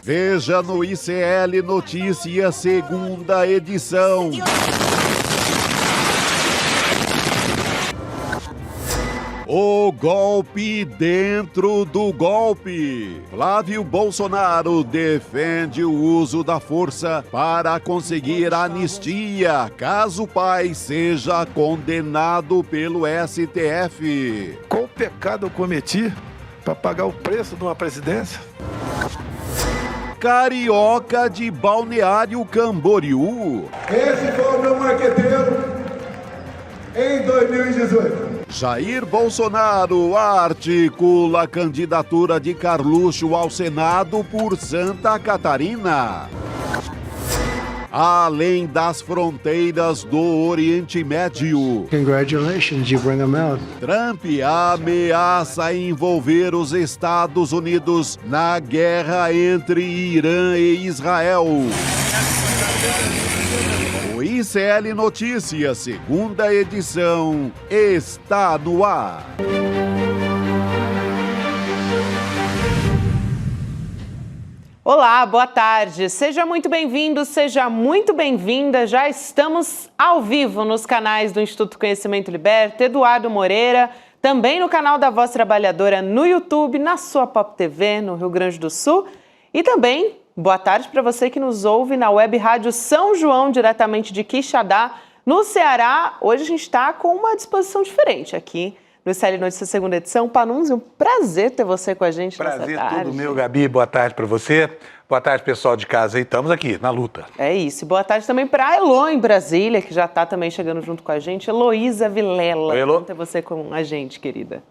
Veja no ICL Notícias, segunda edição. O golpe dentro do golpe. Flávio Bolsonaro defende o uso da força para conseguir anistia, caso o pai seja condenado pelo STF. Qual pecado eu cometi para pagar o preço de uma presidência? Carioca de Balneário Camboriú. Esse foi o meu marqueteiro em 2018. Jair Bolsonaro articula a candidatura de Carluxo ao Senado por Santa Catarina. Além das fronteiras do Oriente Médio, Congratulations, you bring them out. Trump ameaça envolver os Estados Unidos na guerra entre Irã e Israel. O ICL Notícias, segunda edição, está no ar. Olá, boa tarde. Seja muito bem-vindo, seja muito bem-vinda. Já estamos ao vivo nos canais do Instituto Conhecimento Liberta, Eduardo Moreira, também no canal da Voz Trabalhadora no YouTube, na sua Pop TV, no Rio Grande do Sul. E também, boa tarde para você que nos ouve na Web Rádio São João, diretamente de Quixadá, no Ceará. Hoje a gente está com uma disposição diferente aqui no ICL Notícias, segunda edição. Panunzi, um prazer ter você com a gente nessa tarde. Prazer todo meu, Gabi. Boa tarde para você. Boa tarde, pessoal de casa. Estamos aqui, na luta. É isso. Boa tarde também para a Elô, em Brasília, que já está também chegando junto com a gente. Heloísa Vilela. Oi, Elô. Bom ter você com a gente, querida.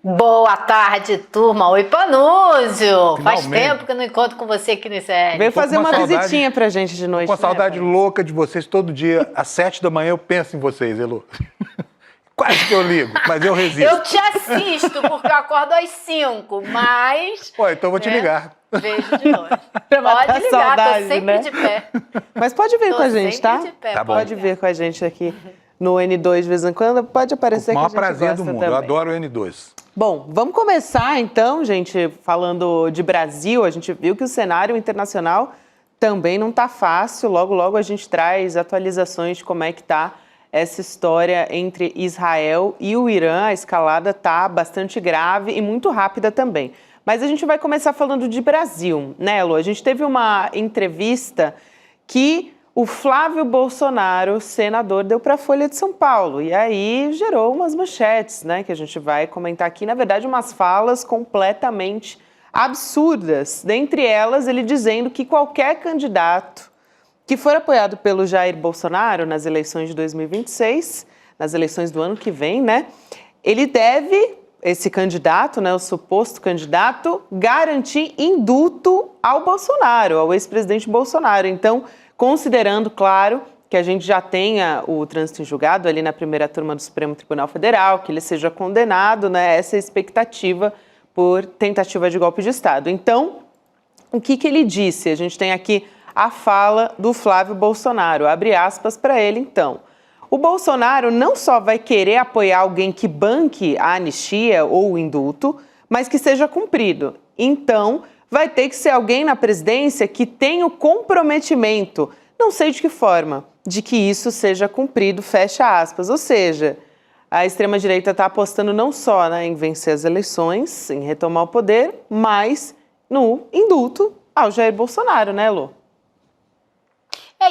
Boa tarde, turma. Oi, Panúzio. Faz Finalmente. tempo que eu não encontro com você aqui no ICL. Veio fazer com uma saudade. visitinha pra gente de noite. Com a né, saudade pai? louca de vocês todo dia. Às 7 da manhã eu penso em vocês, Elô. Quase que eu ligo, mas eu resisto. Eu te assisto, porque eu acordo às 5, mas... Pô, então eu vou te ligar. Vejo de longe. Pra matar Pode a ligar, saudade, tô sempre né? de pé. Mas pode vir Tô com a gente, sempre tá? de pé, Tá bom. Pode vir com a gente aqui no N2 de vez em quando. Pode aparecer O maior que a gente prazer gosta do mundo. também. Eu adoro o N2. Bom, vamos começar então, gente, falando de Brasil. A gente viu que o cenário internacional também não está fácil. Logo, logo a gente traz atualizações de como é que está essa história entre Israel e o Irã. A escalada está bastante grave e muito rápida também. Mas a gente vai começar falando de Brasil, né, Elô? A gente teve uma entrevista que o Flávio Bolsonaro, senador, deu para a Folha de São Paulo. E aí gerou umas manchetes, né, que a gente vai comentar aqui. Na verdade, umas falas completamente absurdas. Dentre elas, ele dizendo que qualquer candidato que for apoiado pelo Jair Bolsonaro nas eleições de 2026, nas eleições do ano que vem, né, ele deve, esse candidato, né, o suposto candidato, garantir indulto ao Bolsonaro, ao ex-presidente Bolsonaro. Então, considerando, claro, que a gente já tenha o trânsito em julgado ali na primeira turma do Supremo Tribunal Federal, que ele seja condenado, né, essa é a expectativa por tentativa de golpe de Estado. Então, o que ele disse? A gente tem aqui a fala do Flávio Bolsonaro, abre aspas para ele, então. O Bolsonaro não só vai querer apoiar alguém que banque a anistia ou o indulto, mas que seja cumprido. Então, vai ter que ser alguém na presidência que tenha o comprometimento, não sei de que forma, de que isso seja cumprido, fecha aspas. Ou seja, a extrema-direita está apostando não só, né, em vencer as eleições, em retomar o poder, mas no indulto ao Jair Bolsonaro, né, Lô?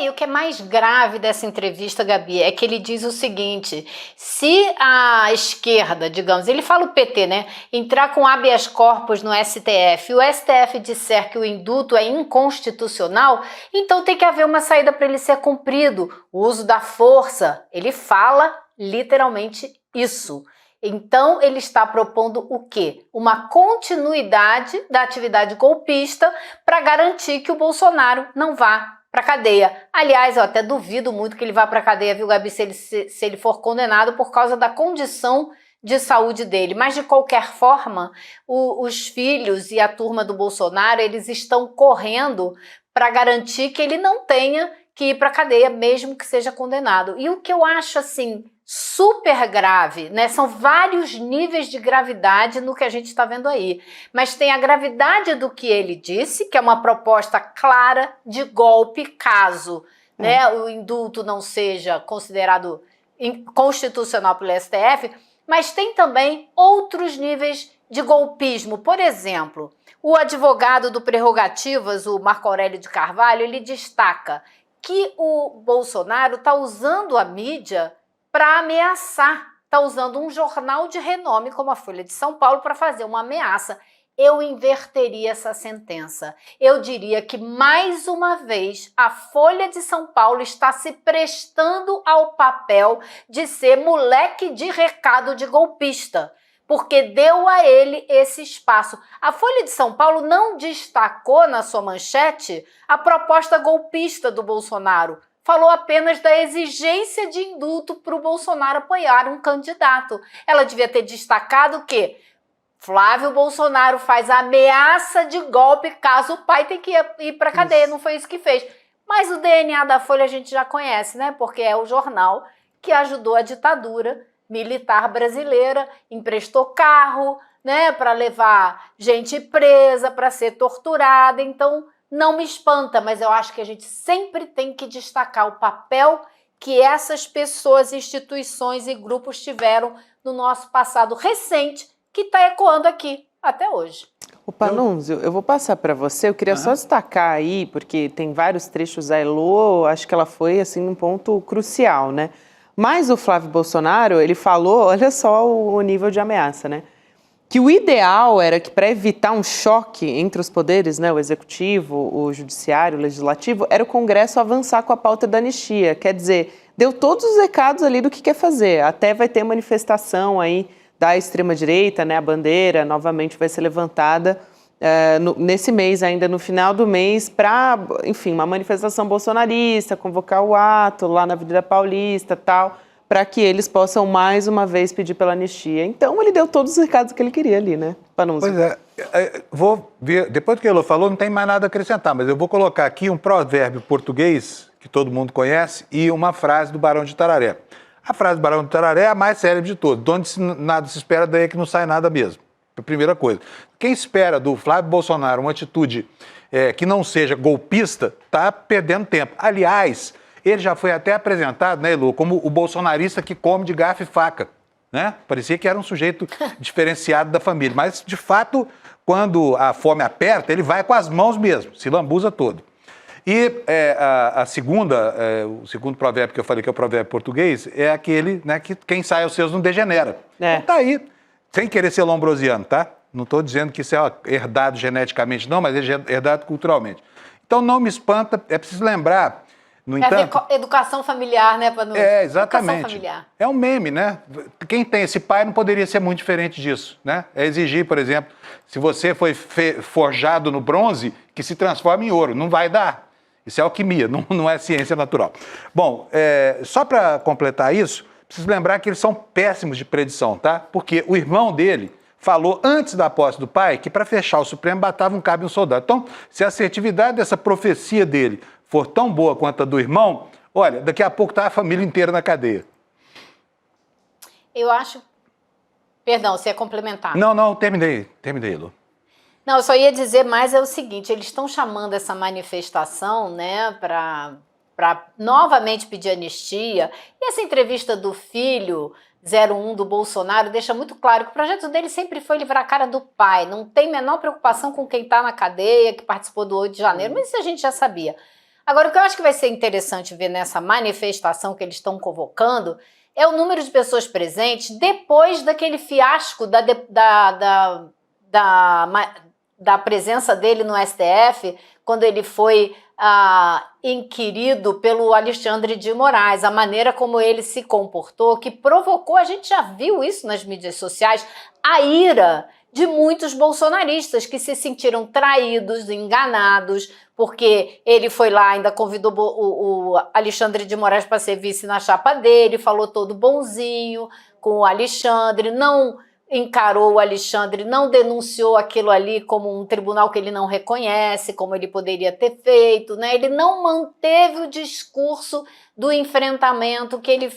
E o que é mais grave dessa entrevista, Gabi, é que ele diz o seguinte: se a esquerda, digamos, ele fala o PT, né, entrar com habeas corpus no STF e o STF disser que o indulto é inconstitucional, então tem que haver uma saída para ele ser cumprido, o uso da força. Ele fala literalmente isso. Então, ele está propondo o quê? Uma continuidade da atividade golpista para garantir que o Bolsonaro não vá para cadeia. Aliás, eu até duvido muito que ele vá para cadeia, viu, Gabi, se ele for condenado por causa da condição de saúde dele. Mas, de qualquer forma, os filhos e a turma do Bolsonaro, eles estão correndo para garantir que ele não tenha que ir para cadeia, mesmo que seja condenado. E o que eu acho, assim, super grave, né? São vários níveis de gravidade no que a gente está vendo aí. Mas tem a gravidade do que ele disse, que é uma proposta clara de golpe caso, né, o indulto não seja considerado inconstitucional pelo STF, mas tem também outros níveis de golpismo. Por exemplo, o advogado do Prerrogativas, o Marco Aurélio de Carvalho, ele destaca que o Bolsonaro está usando a mídia para ameaçar, está usando um jornal de renome como a Folha de São Paulo para fazer uma ameaça. Eu inverteria essa sentença. Eu diria que, mais uma vez, a Folha de São Paulo está se prestando ao papel de ser moleque de recado de golpista, porque deu a ele esse espaço. A Folha de São Paulo não destacou na sua manchete a proposta golpista do Bolsonaro. Falou apenas da exigência de indulto para o Bolsonaro apoiar um candidato. Ela devia ter destacado que Flávio Bolsonaro faz ameaça de golpe caso o pai tenha que ir para a cadeia. Não foi isso que fez. Mas o DNA da Folha a gente já conhece, né? Porque é o jornal que ajudou a ditadura militar brasileira, emprestou carro, né, para levar gente presa, para ser torturada. Então, não me espanta, mas eu acho que a gente sempre tem que destacar o papel que essas pessoas, instituições e grupos tiveram no nosso passado recente, que está ecoando aqui até hoje. O Panunzio, eu vou passar para você, eu queria só destacar aí, porque tem vários trechos, a Elô, acho que ela foi assim um ponto crucial, né? Mas o Flávio Bolsonaro, ele falou, olha só o nível de ameaça, né? Que o ideal era que, para evitar um choque entre os poderes, né, o executivo, o judiciário, o legislativo, era o Congresso avançar com a pauta da anistia. Quer dizer, deu todos os recados ali do que quer fazer. Até vai ter manifestação aí da extrema-direita, né, a bandeira novamente vai ser levantada nesse mês, ainda no final do mês, para, enfim, uma manifestação bolsonarista, convocar o ato lá na Avenida Paulista e tal, para que eles possam mais uma vez pedir pela anistia. Então, ele deu todos os recados que ele queria ali, né, Panunzio? Pois é, vou ver, depois do que a Elô falou, não tem mais nada a acrescentar, mas eu vou colocar aqui um provérbio português, que todo mundo conhece, e uma frase do Barão de Tararé. A frase do Barão de Tararé é a mais célebre de todas. De onde nada se espera, daí é que não sai nada mesmo. A primeira coisa. Quem espera do Flávio Bolsonaro uma atitude que não seja golpista, está perdendo tempo. Aliás, ele já foi até apresentado, né, Elô, como o bolsonarista que come de garfo e faca, né? Parecia que era um sujeito diferenciado da família. Mas, de fato, quando a fome aperta, ele vai com as mãos mesmo, se lambuza todo. E o segundo provérbio que eu falei, que é o provérbio português, é aquele, né, que quem sai aos seus não degenera. Então tá aí, sem querer ser lombrosiano, tá? Não estou dizendo que isso é herdado geneticamente, não, mas é herdado culturalmente. Então não me espanta, é preciso lembrar, no entanto... Educação familiar, né, Panunzio? Exatamente. Educação familiar. É um meme, né? Quem tem esse pai não poderia ser muito diferente disso, né? É exigir, por exemplo, se você foi forjado no bronze, que se transforme em ouro. Não vai dar. Isso é alquimia, não é ciência natural. Bom, só para completar isso, preciso lembrar que eles são péssimos de predição, tá? Porque o irmão dele falou antes da posse do pai que para fechar o Supremo batava um cabo e um soldado. Então, se a assertividade dessa profecia dele for tão boa quanto a do irmão, olha, daqui a pouco tá a família inteira na cadeia. Eu acho... Perdão, você ia complementar. Não, terminei, Lu. Não, eu só ia dizer mais é o seguinte, eles estão chamando essa manifestação, né, para novamente pedir anistia, e essa entrevista do filho 01 do Bolsonaro deixa muito claro que o projeto dele sempre foi livrar a cara do pai, não tem menor preocupação com quem está na cadeia, que participou do 8 de janeiro, mas isso a gente já sabia. Agora, o que eu acho que vai ser interessante ver nessa manifestação que eles estão convocando é o número de pessoas presentes depois daquele fiasco da presença dele no STF, quando ele foi inquirido pelo Alexandre de Moraes, a maneira como ele se comportou, que provocou, a gente já viu isso nas mídias sociais, a ira de muitos bolsonaristas que se sentiram traídos, enganados, porque ele foi lá, ainda convidou o Alexandre de Moraes para ser vice na chapa dele, falou todo bonzinho com o Alexandre, não encarou o Alexandre, não denunciou aquilo ali como um tribunal que ele não reconhece, como ele poderia ter feito, né? Ele não manteve o discurso do enfrentamento que ele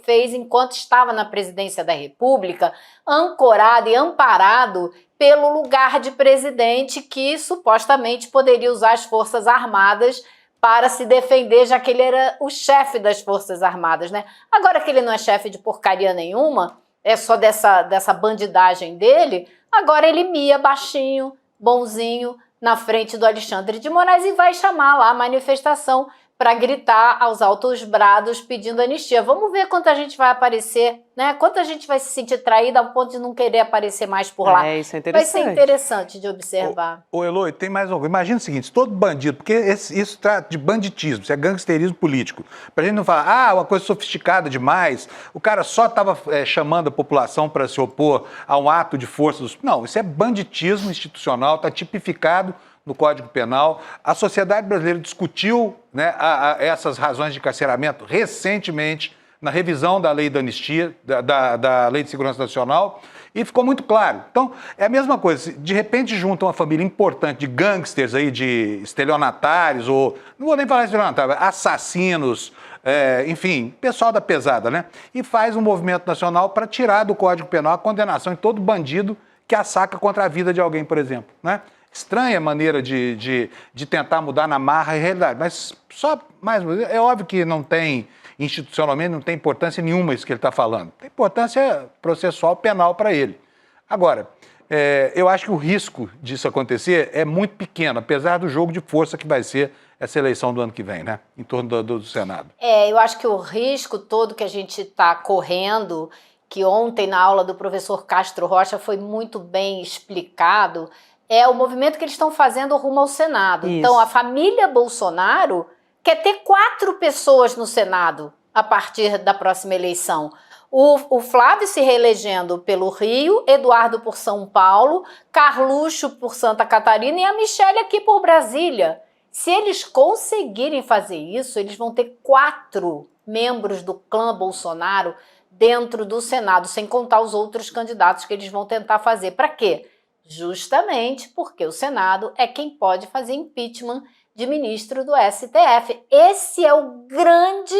fez enquanto estava na presidência da República, ancorado e amparado pelo lugar de presidente que supostamente poderia usar as Forças Armadas para se defender, já que ele era o chefe das Forças Armadas, né? Agora que ele não é chefe de porcaria nenhuma, é só dessa bandidagem dele, agora ele mia baixinho, bonzinho, na frente do Alexandre de Moraes e vai chamar lá a manifestação para gritar aos altos brados pedindo anistia. Vamos ver quanta gente vai aparecer, né? Quanta gente vai se sentir traída ao ponto de não querer aparecer mais por lá. Isso é interessante. Vai ser interessante de observar. Ô Eloy, tem mais uma coisa. Imagina o seguinte, se todo bandido, porque isso trata de banditismo, isso é gangsterismo político. Pra gente não falar, uma coisa sofisticada demais, o cara só estava chamando a população para se opor a um ato de força. Não, isso é banditismo institucional, está tipificado no Código Penal. A sociedade brasileira discutiu, né, essas razões de encarceramento recentemente na revisão da lei da anistia, da Lei de Segurança Nacional, e ficou muito claro. Então, é a mesma coisa. De repente junta uma família importante de gangsters, aí, de estelionatários, ou não vou nem falar estelionatários, assassinos, enfim, pessoal da pesada, né? E faz um movimento nacional para tirar do Código Penal a condenação de todo bandido que assaca contra a vida de alguém, por exemplo, né? Estranha maneira de tentar mudar na marra a realidade, mas só mais uma vez, é óbvio que não tem, institucionalmente, não tem importância nenhuma isso que ele está falando. Tem importância processual penal para ele. Agora, eu acho que o risco disso acontecer é muito pequeno, apesar do jogo de força que vai ser essa eleição do ano que vem, né? Em torno do Senado. Eu acho que o risco todo que a gente está correndo, que ontem na aula do professor Castro Rocha foi muito bem explicado, é o movimento que eles estão fazendo rumo ao Senado. Isso. Então, a família Bolsonaro quer ter 4 pessoas no Senado a partir da próxima eleição. O Flávio se reelegendo pelo Rio, Eduardo por São Paulo, Carluxo por Santa Catarina e a Michelle aqui por Brasília. Se eles conseguirem fazer isso, eles vão ter 4 membros do clã Bolsonaro dentro do Senado, sem contar os outros candidatos que eles vão tentar fazer. Para quê? Justamente porque o Senado é quem pode fazer impeachment de ministro do STF. Esse é o grande,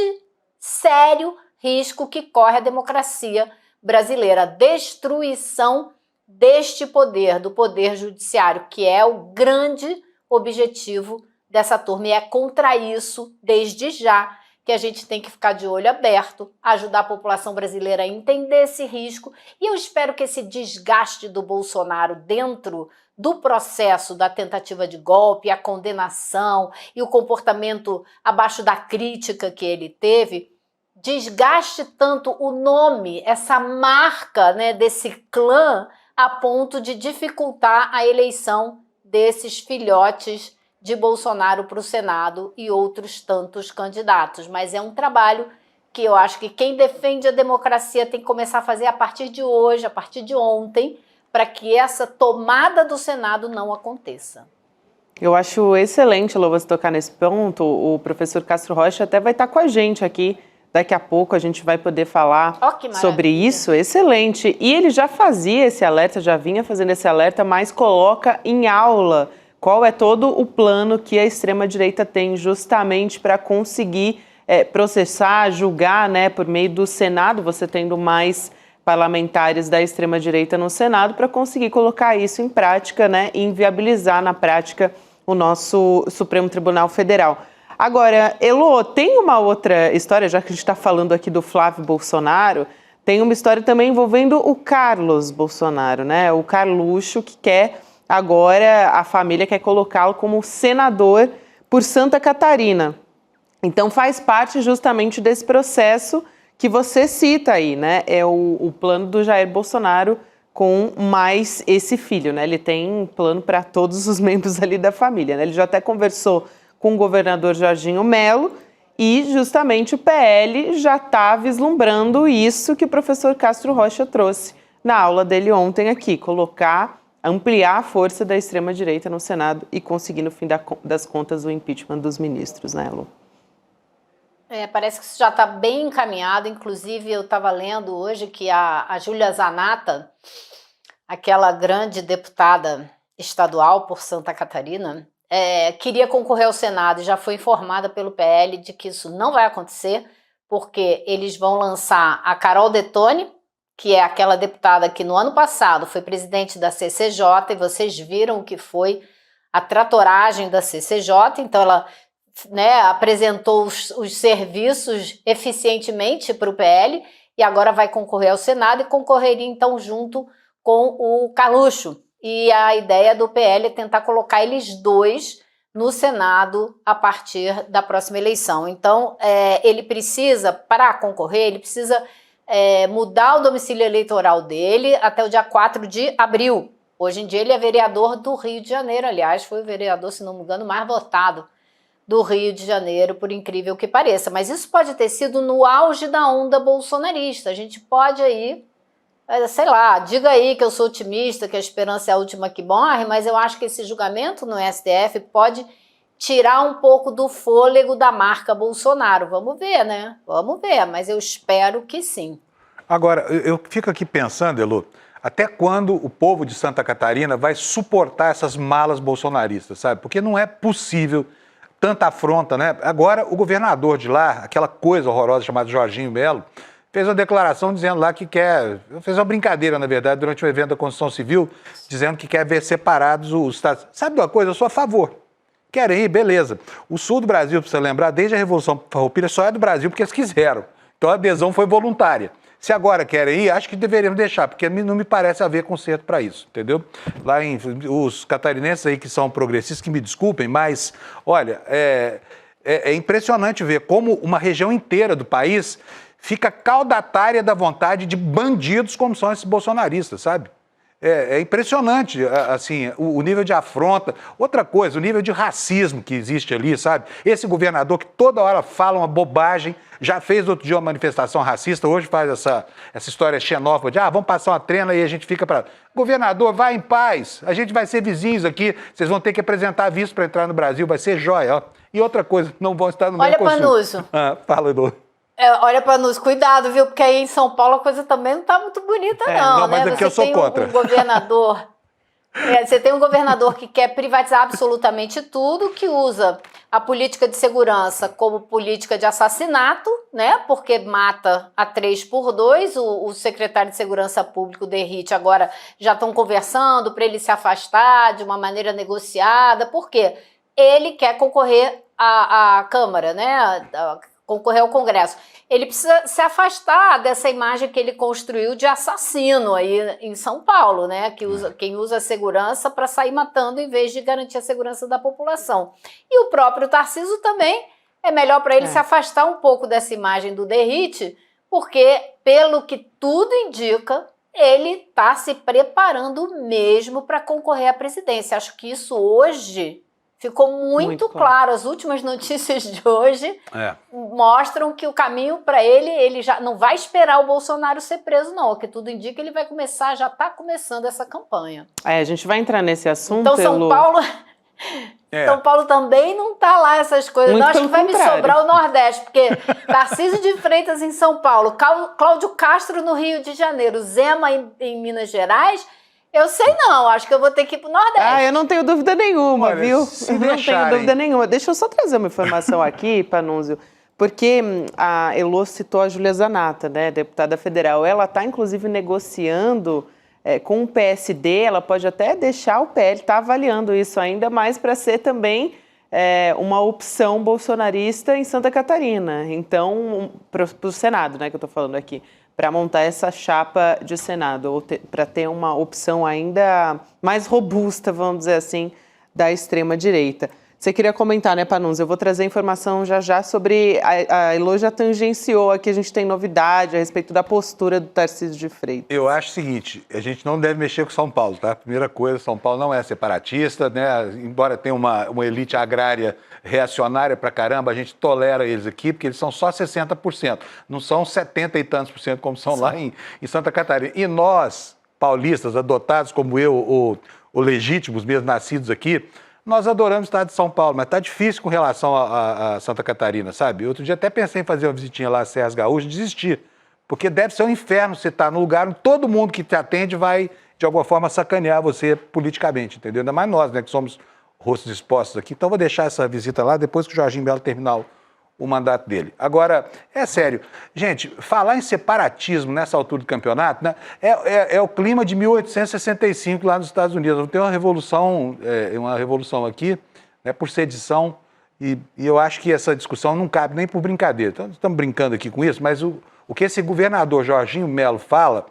sério risco que corre a democracia brasileira. A destruição deste poder, do poder judiciário, que é o grande objetivo dessa turma. E é contra isso, desde já, que a gente tem que ficar de olho aberto, ajudar a população brasileira a entender esse risco. E eu espero que esse desgaste do Bolsonaro dentro do processo da tentativa de golpe, a condenação e o comportamento abaixo da crítica que ele teve, desgaste tanto o nome, essa marca, né, desse clã, a ponto de dificultar a eleição desses filhotes de Bolsonaro para o Senado e outros tantos candidatos. Mas é um trabalho que eu acho que quem defende a democracia tem que começar a fazer a partir de hoje, a partir de ontem, para que essa tomada do Senado não aconteça. Eu acho excelente, Lô, você tocar nesse ponto. O professor Castro Rocha até vai estar com a gente aqui. Daqui a pouco a gente vai poder falar sobre isso. Excelente. E ele já fazia esse alerta, já vinha fazendo esse alerta, mas coloca em aula qual é todo o plano que a extrema-direita tem justamente para conseguir processar, julgar, né, por meio do Senado, você tendo mais parlamentares da extrema-direita no Senado, para conseguir colocar isso em prática, né, e inviabilizar na prática o nosso Supremo Tribunal Federal. Agora, Elô, tem uma outra história, já que a gente está falando aqui do Flávio Bolsonaro, tem uma história também envolvendo o Carlos Bolsonaro, né, o Carluxo, que quer... Agora, a família quer colocá-lo como senador por Santa Catarina. Então, faz parte justamente desse processo que você cita aí, né? É o plano do Jair Bolsonaro com mais esse filho, né? Ele tem um plano para todos os membros ali da família, né? Ele já até conversou com o governador Jorginho Melo e justamente o PL já está vislumbrando isso que o professor Castro Rocha trouxe na aula dele ontem aqui, ampliar a força da extrema-direita no Senado e conseguir, no fim das contas, o impeachment dos ministros, né, Lu? Parece que isso já está bem encaminhado. Inclusive, eu estava lendo hoje que a Júlia Zanata, aquela grande deputada estadual por Santa Catarina, queria concorrer ao Senado e já foi informada pelo PL de que isso não vai acontecer, porque eles vão lançar a Carol Detone, que é aquela deputada que no ano passado foi presidente da CCJ, e vocês viram o que foi a tratoragem da CCJ, então ela, né, apresentou os serviços eficientemente para o PL e agora vai concorrer ao Senado e concorreria então junto com o Carluxo. E a ideia do PL é tentar colocar eles dois no Senado a partir da próxima eleição. Então, ele precisa, para concorrer, ele precisa mudar o domicílio eleitoral dele até o dia 4 de abril. Hoje em dia ele é vereador do Rio de Janeiro, aliás, foi o vereador, se não me engano, mais votado do Rio de Janeiro, por incrível que pareça. Mas isso pode ter sido no auge da onda bolsonarista. A gente pode aí, sei lá, diga aí que eu sou otimista, que a esperança é a última que morre, mas eu acho que esse julgamento no STF pode tirar um pouco do fôlego da marca Bolsonaro. Vamos ver, né? Vamos ver, mas eu espero que sim. Agora, eu fico aqui pensando, Elo, até quando o povo de Santa Catarina vai suportar essas malas bolsonaristas, sabe? Porque não é possível tanta afronta, né? Agora, o governador de lá, aquela coisa horrorosa chamada Jorginho Melo, fez uma declaração dizendo lá que fez uma brincadeira, na verdade, durante o evento da Construção Civil, dizendo que quer ver separados os estados. Sabe de uma coisa? Eu sou a favor. Querem ir? Beleza. O sul do Brasil, para você lembrar, desde a Revolução Farroupilha, só é do Brasil porque eles quiseram. Então a adesão foi voluntária. Se agora querem ir, acho que deveriam deixar, porque não me parece haver conserto para isso, entendeu? Lá os catarinenses aí que são progressistas, que me desculpem, mas, olha, é impressionante ver como uma região inteira do país fica caudatária da vontade de bandidos como são esses bolsonaristas, sabe? É impressionante, assim, o nível de afronta. Outra coisa, o nível de racismo que existe ali, sabe? Esse governador que toda hora fala uma bobagem, já fez outro dia uma manifestação racista, hoje faz essa história xenófoba de, vamos passar uma trena e a gente fica para... Governador, vai em paz, a gente vai ser vizinhos aqui, vocês vão ter que apresentar visto para entrar no Brasil, vai ser jóia, ó. E outra coisa, não vão estar no Mercosul. Olha, Panuso. Fala, Edu. Olha, Panuso, cuidado, viu? Porque aí em São Paulo a coisa também não está muito bonita, não, mas né? aqui eu sou contra. Um governador, você tem um governador que quer privatizar absolutamente tudo, que usa a política de segurança como política de assassinato, né? Porque mata a 3x2. O secretário de Segurança Pública, o Derrite, agora já estão conversando para ele se afastar de uma maneira negociada. Por quê? Ele quer concorrer à Câmara, né? Concorrer ao Congresso. Ele precisa se afastar dessa imagem que ele construiu de assassino aí em São Paulo, né? Quem usa a segurança para sair matando em vez de garantir a segurança da população. E o próprio Tarcísio também é melhor para ele se afastar um pouco dessa imagem do Derrite, porque, pelo que tudo indica, ele está se preparando mesmo para concorrer à presidência. Acho que isso hoje ficou muito claro. As últimas notícias de hoje mostram que o caminho para ele já não vai esperar o Bolsonaro ser preso, não. O que tudo indica, ele vai começar, já está começando essa campanha. A gente vai entrar nesse assunto. Então, São Paulo... São Paulo também não tá lá essas coisas. Muito não, acho que vai contrário. me sobrar o Nordeste, porque Tarcísio de Freitas em São Paulo, Cláudio Castro no Rio de Janeiro, Zema em Minas Gerais... Eu sei não, acho que eu vou ter que ir pro Nordeste. Eu não tenho dúvida nenhuma, Olha, viu? Não tenho dúvida nenhuma. Deixa eu só trazer uma informação aqui, Panunzio, porque a Elo citou a Júlia Zanatta, né, deputada federal. Ela está, inclusive, negociando com o PSD, ela pode até deixar o PL, está avaliando isso ainda mais para ser também uma opção bolsonarista em Santa Catarina. Então, para o Senado, né, que eu estou falando aqui, para montar essa chapa de Senado, ou para ter uma opção ainda mais robusta, vamos dizer assim, da extrema-direita. Você queria comentar, né, Panunzio? Eu vou trazer informação já sobre... A Elo já tangenciou aqui, a gente tem novidade a respeito da postura do Tarcísio de Freitas. Eu acho o seguinte, a gente não deve mexer com São Paulo, tá? Primeira coisa, São Paulo não é separatista, né? Embora tenha uma elite agrária reacionária pra caramba, a gente tolera eles aqui, porque eles são só 60%, não são 70 e tantos por cento como são lá em Santa Catarina. E nós, paulistas, adotados como eu, ou legítimos mesmo, nascidos aqui, nós adoramos o estado de São Paulo, mas está difícil com relação a Santa Catarina, sabe? Outro dia até pensei em fazer uma visitinha lá a Serras Gaúchas e desistir, porque deve ser um inferno você estar no lugar onde todo mundo que te atende vai de alguma forma, sacanear você politicamente, entendeu? Ainda mais nós, né, que somos rostos expostos aqui. Então, vou deixar essa visita lá depois que o Jorginho Melo terminar o mandato dele. Agora, é sério, gente, falar em separatismo nessa altura do campeonato, né, é o clima de 1865 lá nos Estados Unidos. Tem uma revolução aqui, né, por sedição, e eu acho que essa discussão não cabe nem por brincadeira. Então, estamos brincando aqui com isso, mas o que esse governador Jorginho Melo fala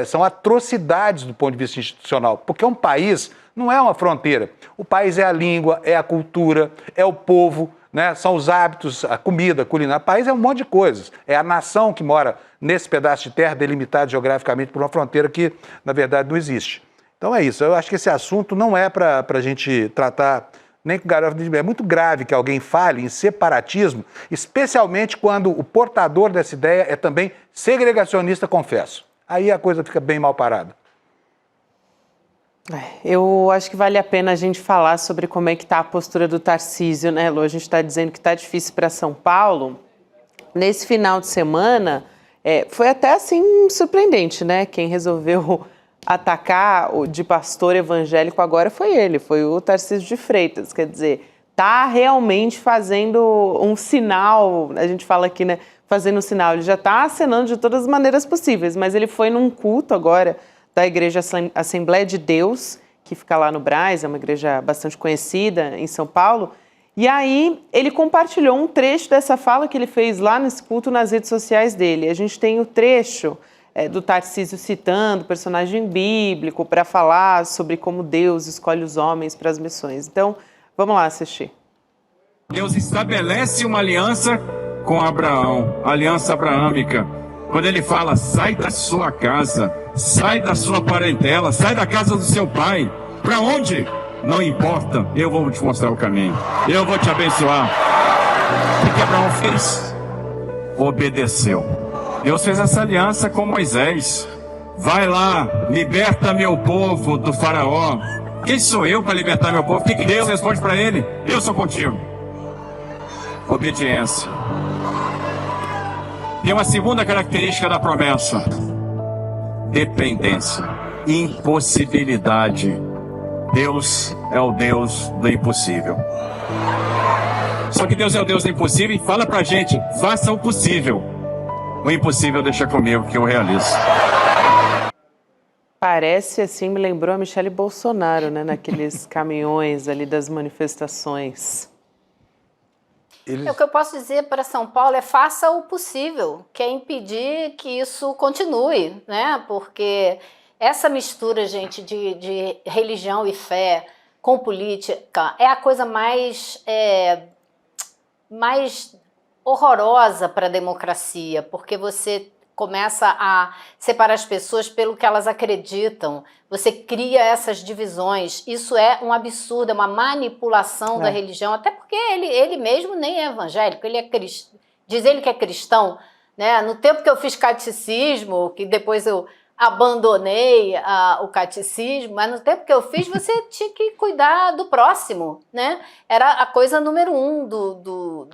são atrocidades do ponto de vista institucional, porque um país não é uma fronteira. O país é a língua, é a cultura, é o povo, né? São os hábitos, a comida, a culinária. O país é um monte de coisas. É a nação que mora nesse pedaço de terra delimitado geograficamente por uma fronteira que, na verdade, não existe. Então é isso. Eu acho que esse assunto não é para a gente tratar nem com garrafa de... É muito grave que alguém fale em separatismo, especialmente quando o portador dessa ideia é também segregacionista, confesso. Aí a coisa fica bem mal parada. Eu acho que vale a pena a gente falar sobre como é que está a postura do Tarcísio, né, Lu? A gente está dizendo que está difícil para São Paulo. Nesse final de semana, foi até assim surpreendente, né? Quem resolveu atacar de pastor evangélico agora foi ele, foi o Tarcísio de Freitas. Quer dizer, está realmente fazendo um sinal, a gente fala aqui, né? Fazendo um sinal, ele já está acenando de todas as maneiras possíveis, mas ele foi num culto agora da Igreja Assembleia de Deus, que fica lá no Brás, é uma igreja bastante conhecida em São Paulo, e aí ele compartilhou um trecho dessa fala que ele fez lá nesse culto nas redes sociais dele. A gente tem o trecho do Tarcísio citando personagem bíblico para falar sobre como Deus escolhe os homens para as missões. Então, vamos lá assistir. Deus estabelece uma aliança com Abraão, aliança abraâmica. Quando ele fala, sai da sua casa, sai da sua parentela, sai da casa do seu pai. Para onde? Não importa, eu vou te mostrar o caminho. Eu vou te abençoar. O que Abraão fez? Obedeceu. Deus fez essa aliança com Moisés. Vai lá, liberta meu povo do faraó. Quem sou eu para libertar meu povo? O que Deus responde para ele? Eu sou contigo. Obediência. Tem uma segunda característica da promessa: dependência, impossibilidade. Deus é o Deus do impossível. Só que Deus é o Deus do impossível e fala pra gente, faça o possível. O impossível deixa comigo que eu realizo. Parece assim, me lembrou a Michele Bolsonaro, né? Naqueles caminhões ali das manifestações. O que eu posso dizer para São Paulo é faça o possível, que é impedir que isso continue, né? Porque essa mistura, gente, de religião e fé com política é a coisa mais horrorosa para a democracia, porque você começa a separar as pessoas pelo que elas acreditam, você cria essas divisões, isso é um absurdo, é uma manipulação da religião, até porque ele mesmo nem é evangélico, ele é diz ele que é cristão, né? No tempo que eu fiz catecismo, que depois eu abandonei o catecismo, mas no tempo que eu fiz, você tinha que cuidar do próximo, né? Era a coisa número 1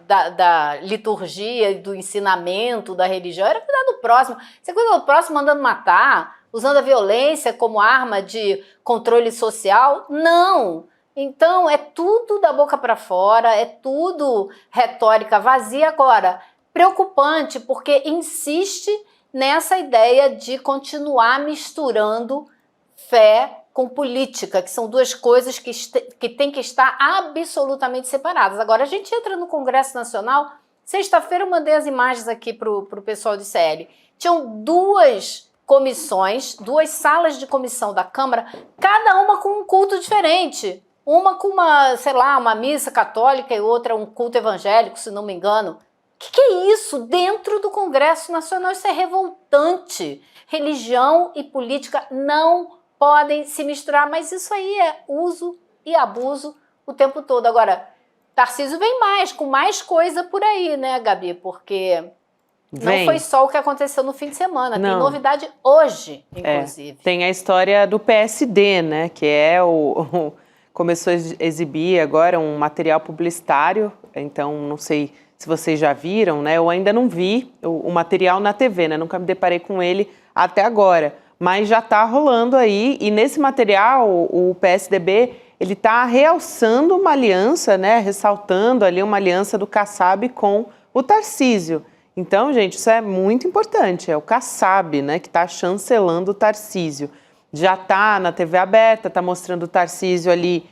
da liturgia, do ensinamento, da religião, era cuidar do próximo. Você cuida do próximo mandando matar, usando a violência como arma de controle social? Não! Então, é tudo da boca para fora, é tudo retórica vazia. Agora, preocupante, porque insiste nessa ideia de continuar misturando fé com política, que são duas coisas que têm que estar absolutamente separadas. Agora, a gente entra no Congresso Nacional, sexta-feira eu mandei as imagens aqui para o pessoal do ICL. Tinham 2 comissões, 2 salas de comissão da Câmara, cada uma com um culto diferente. Uma com uma missa católica e outra um culto evangélico, se não me engano. O que é isso dentro do Congresso Nacional? Isso é revoltante. Religião e política não podem se misturar, mas isso aí é uso e abuso o tempo todo. Agora, Tarcísio vem com mais coisa por aí, né, Gabi? Porque não foi só o que aconteceu no fim de semana, não. Tem novidade hoje, inclusive. Tem a história do PSD, né, que começou a exibir agora um material publicitário, então não sei se vocês já viram, né? Eu ainda não vi o material na TV, né? Nunca me deparei com ele até agora. mas já está rolando aí, e nesse material o PSDB ele está realçando uma aliança, né, ressaltando ali uma aliança do Kassab com o Tarcísio. Então, gente, isso é muito importante, é o Kassab, né, que está chancelando o Tarcísio. Já está na TV aberta, está mostrando o Tarcísio ali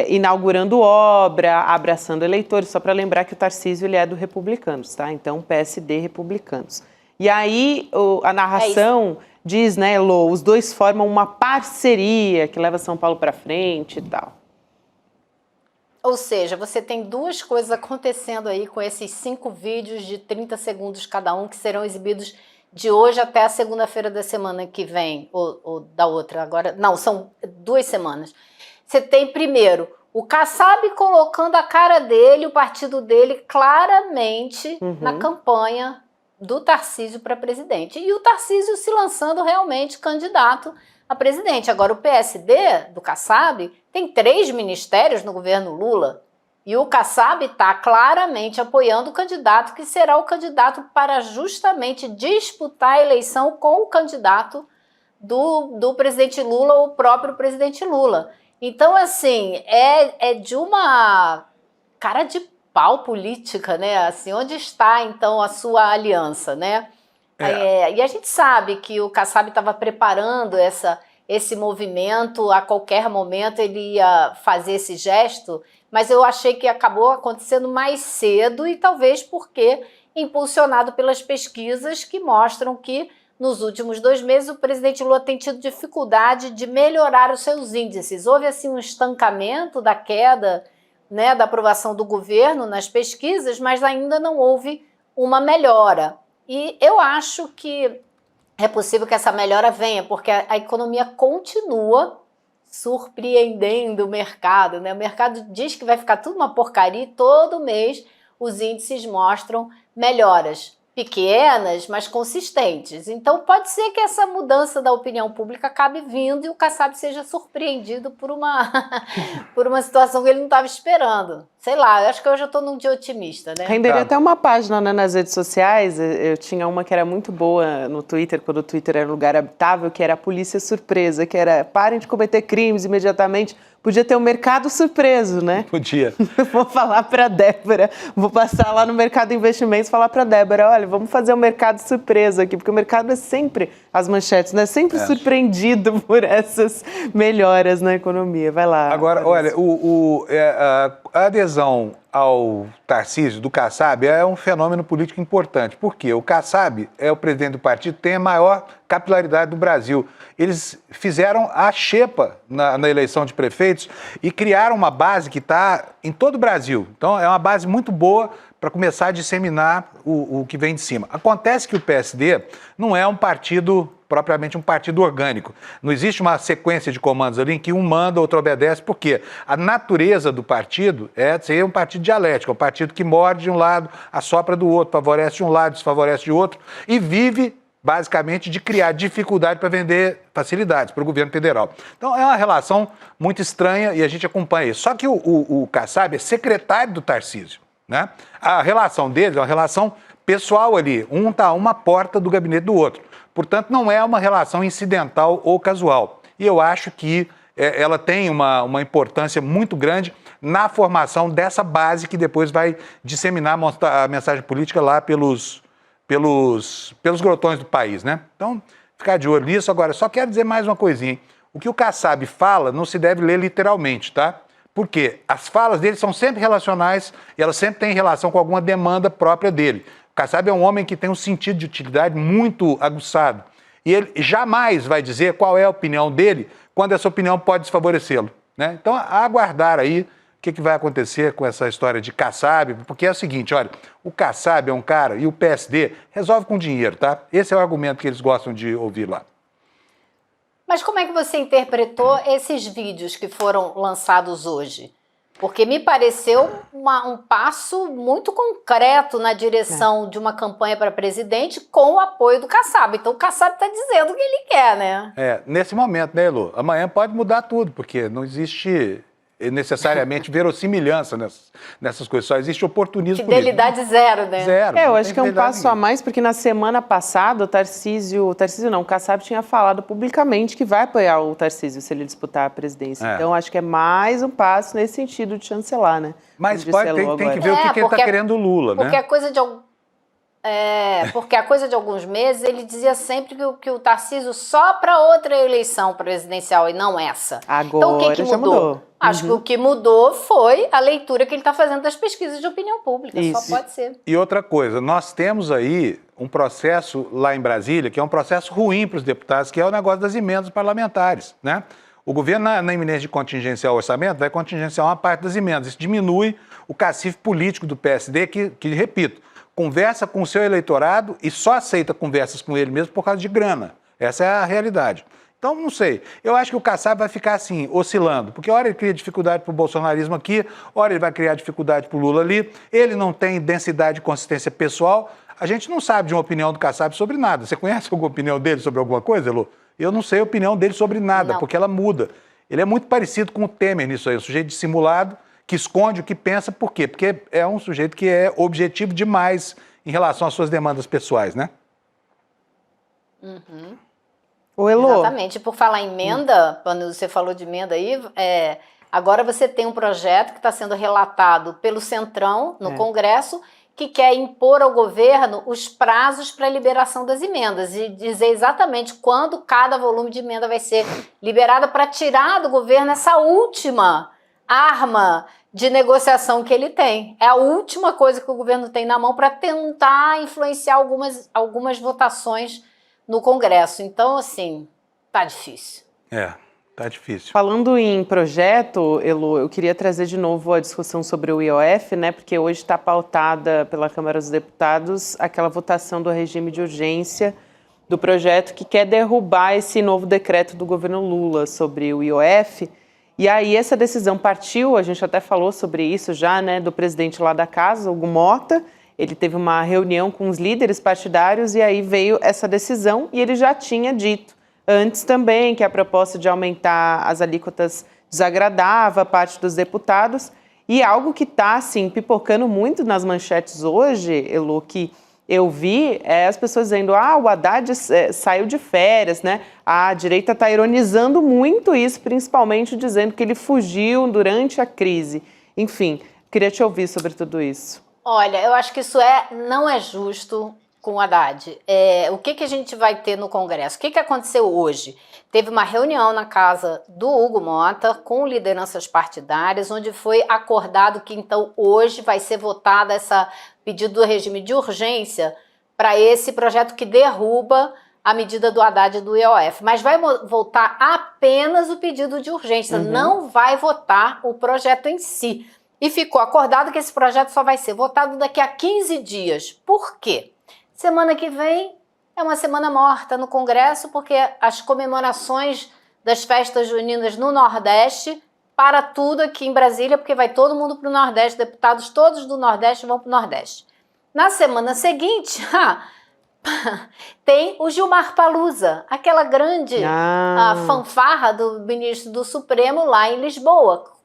inaugurando obra, abraçando eleitores, só para lembrar que o Tarcísio ele é do Republicanos, tá? Então, PSD Republicanos. E aí, a narração diz, né, Elô, os dois formam uma parceria que leva São Paulo para frente e tal. Ou seja, você tem duas coisas acontecendo aí com esses 5 vídeos de 30 segundos cada um que serão exibidos de hoje até a segunda-feira da semana que vem, ou da outra, agora, não, são 2 semanas. Você tem, primeiro, o Kassab colocando a cara dele, o partido dele, claramente na campanha do Tarcísio para presidente. E o Tarcísio se lançando realmente candidato a presidente. Agora, o PSD do Kassab tem 3 ministérios no governo Lula. E o Kassab está claramente apoiando o candidato que será o candidato para justamente disputar a eleição com o candidato do presidente Lula, o próprio presidente Lula. Então, assim, é de uma cara de pau política, né? Assim, onde está, então, a sua aliança, né? E a gente sabe que o Kassab estava preparando esse movimento, a qualquer momento ele ia fazer esse gesto, mas eu achei que acabou acontecendo mais cedo e talvez porque impulsionado pelas pesquisas que mostram que nos últimos 2 meses, o presidente Lula tem tido dificuldade de melhorar os seus índices. Houve assim um estancamento da queda, né, da aprovação do governo nas pesquisas, mas ainda não houve uma melhora. E eu acho que é possível que essa melhora venha, porque a economia continua surpreendendo o mercado, né? O mercado diz que vai ficar tudo uma porcaria e todo mês os índices mostram melhoras. Pequenas, mas consistentes. Então pode ser que essa mudança da opinião pública acabe vindo e o Kassab seja surpreendido por uma situação que ele não estava esperando. Sei lá, eu acho que hoje eu estou num dia otimista, né? Renderia até uma página, né, nas redes sociais. Eu tinha uma que era muito boa no Twitter, quando o Twitter era um lugar habitável, que era a polícia surpresa, que era parem de cometer crimes imediatamente. Podia ter um mercado surpreso, né? Podia. Vou falar para a Débora, vou passar lá no Mercado de Investimentos e falar para a Débora, olha, vamos fazer um mercado surpresa aqui, porque o mercado é sempre, as manchetes, né? Sempre surpreendido por essas melhoras na economia. Vai lá. Agora, olha, a adesão ao Tarcísio, do Kassab, é um fenômeno político importante. Por quê? O Kassab é o presidente do partido, tem a maior capilaridade do Brasil. Eles fizeram a xepa na eleição de prefeitos e criaram uma base que está em todo o Brasil. Então, é uma base muito boa para começar a disseminar o que vem de cima. Acontece que o PSD não é um partido, propriamente um partido orgânico. Não existe uma sequência de comandos ali em que um manda, outro obedece, porque a natureza do partido é ser um partido dialético, um partido que morde de um lado, assopra do outro, favorece de um lado, desfavorece de outro, e vive basicamente de criar dificuldade para vender facilidades para o governo federal. Então é uma relação muito estranha e a gente acompanha isso. Só que o Kassab é secretário do Tarcísio, né? A relação deles é uma relação pessoal ali, um está a uma porta do gabinete do outro. Portanto, não é uma relação incidental ou casual. E eu acho que ela tem uma importância muito grande na formação dessa base que depois vai disseminar a mensagem política lá pelos grotões do país, né? Então, ficar de olho nisso. Agora, só quero dizer mais uma coisinha, hein? O que o Kassab fala não se deve ler literalmente, tá? Porque as falas dele são sempre relacionais e elas sempre têm relação com alguma demanda própria dele. O Kassab é um homem que tem um sentido de utilidade muito aguçado. E ele jamais vai dizer qual é a opinião dele quando essa opinião pode desfavorecê-lo, né? Então, a aguardar aí o que vai acontecer com essa história de Kassab, porque é o seguinte, olha, o Kassab é um cara e o PSD resolve com dinheiro, tá? Esse é o argumento que eles gostam de ouvir lá. Mas como é que você interpretou esses vídeos que foram lançados hoje? Porque me pareceu um passo muito concreto na direção de uma campanha para presidente com o apoio do Kassab. Então o Kassab está dizendo o que ele quer, né? Nesse momento, né, Elô? Amanhã pode mudar tudo, porque não existe necessariamente verossimilhança nessas coisas, só existe oportunismo Fidelidade zero, né? Zero. Eu não acho tem que é um fidelidade passo a ninguém. mais, porque na semana passada o Kassab tinha falado publicamente que vai apoiar o Tarcísio se ele disputar a presidência. É. Então acho que é mais um passo nesse sentido de chancelar, né? Mas Como pode, disse a Elô tem que agora. ver o que ele está porque- querendo o Lula, Porque né? a coisa de porque a coisa de alguns meses ele dizia sempre que o Tarcísio só para outra eleição presidencial e não essa. Então o que Agora já mudou. Acho que o que mudou foi a leitura que ele está fazendo das pesquisas de opinião pública. Isso. Só pode ser. E outra coisa, nós temos aí um processo lá em Brasília, que é um processo ruim para os deputados, que é o negócio das emendas parlamentares, né? O governo, na iminência de contingenciar o orçamento, vai contingenciar uma parte das emendas. Isso diminui o cacife político do PSD, que repito, conversa com o seu eleitorado e só aceita conversas com ele mesmo por causa de grana. Essa é a realidade. Então, não sei. Eu acho que o Kassab vai ficar assim, oscilando. Porque hora ele cria dificuldade para o bolsonarismo aqui, hora ele vai criar dificuldade para o Lula ali. Ele não tem densidade e consistência pessoal. A gente não sabe de uma opinião do Kassab sobre nada. Você conhece alguma opinião dele sobre alguma coisa, Elô? Eu não sei a opinião dele sobre nada, Não. porque ela muda. Ele é muito parecido com o Temer nisso aí, um sujeito dissimulado, que esconde o que pensa. Por quê? Porque é um sujeito que é objetivo demais em relação às suas demandas pessoais, né? Ô, Elô, Exatamente. Por falar em emenda, quando você falou de emenda aí, agora você tem um projeto que está sendo relatado pelo Centrão no Congresso, que quer impor ao governo os prazos para a liberação das emendas e dizer exatamente quando cada volume de emenda vai ser liberado para tirar do governo essa última arma de negociação que ele tem. É a última coisa que o governo tem na mão para tentar influenciar algumas votações no Congresso. Então, assim, tá difícil. Tá difícil. falando em projeto, Elô, eu queria trazer de novo a discussão sobre o IOF, né? Porque hoje está pautada pela Câmara dos Deputados aquela votação do regime de urgência do projeto que quer derrubar esse novo decreto do governo Lula sobre o IOF. E aí essa decisão partiu, a gente até falou sobre isso já, né, do presidente lá da casa, Hugo Mota. Ele teve uma reunião com os líderes partidários e aí veio essa decisão e ele já tinha dito antes também que a proposta de aumentar as alíquotas desagradava a parte dos deputados. E algo que está, assim, pipocando muito nas manchetes hoje, Elô, que eu vi, é as pessoas dizendo, o Haddad saiu de férias, né? A direita está ironizando muito isso, principalmente dizendo que ele fugiu durante a crise. Enfim, queria te ouvir sobre tudo isso. Olha, eu acho que isso não é justo com o Haddad. O que a gente vai ter no Congresso? O que aconteceu hoje? Teve uma reunião na casa do Hugo Mota com lideranças partidárias, onde foi acordado que então hoje vai ser votada essa pedido do regime de urgência para esse projeto que derruba a medida do Haddad do IOF. Mas vai votar apenas o pedido de urgência, não vai votar o projeto em si. E ficou acordado que esse projeto só vai ser votado daqui a 15 dias. Por quê? Semana que vem é uma semana morta no Congresso, porque as comemorações das festas juninas no Nordeste para tudo aqui em Brasília, porque vai todo mundo para o Nordeste, deputados todos do Nordeste vão para o Nordeste. Na semana seguinte, tem o Gilmar Palusa, aquela grande fanfarra do ministro do Supremo lá em Lisboa.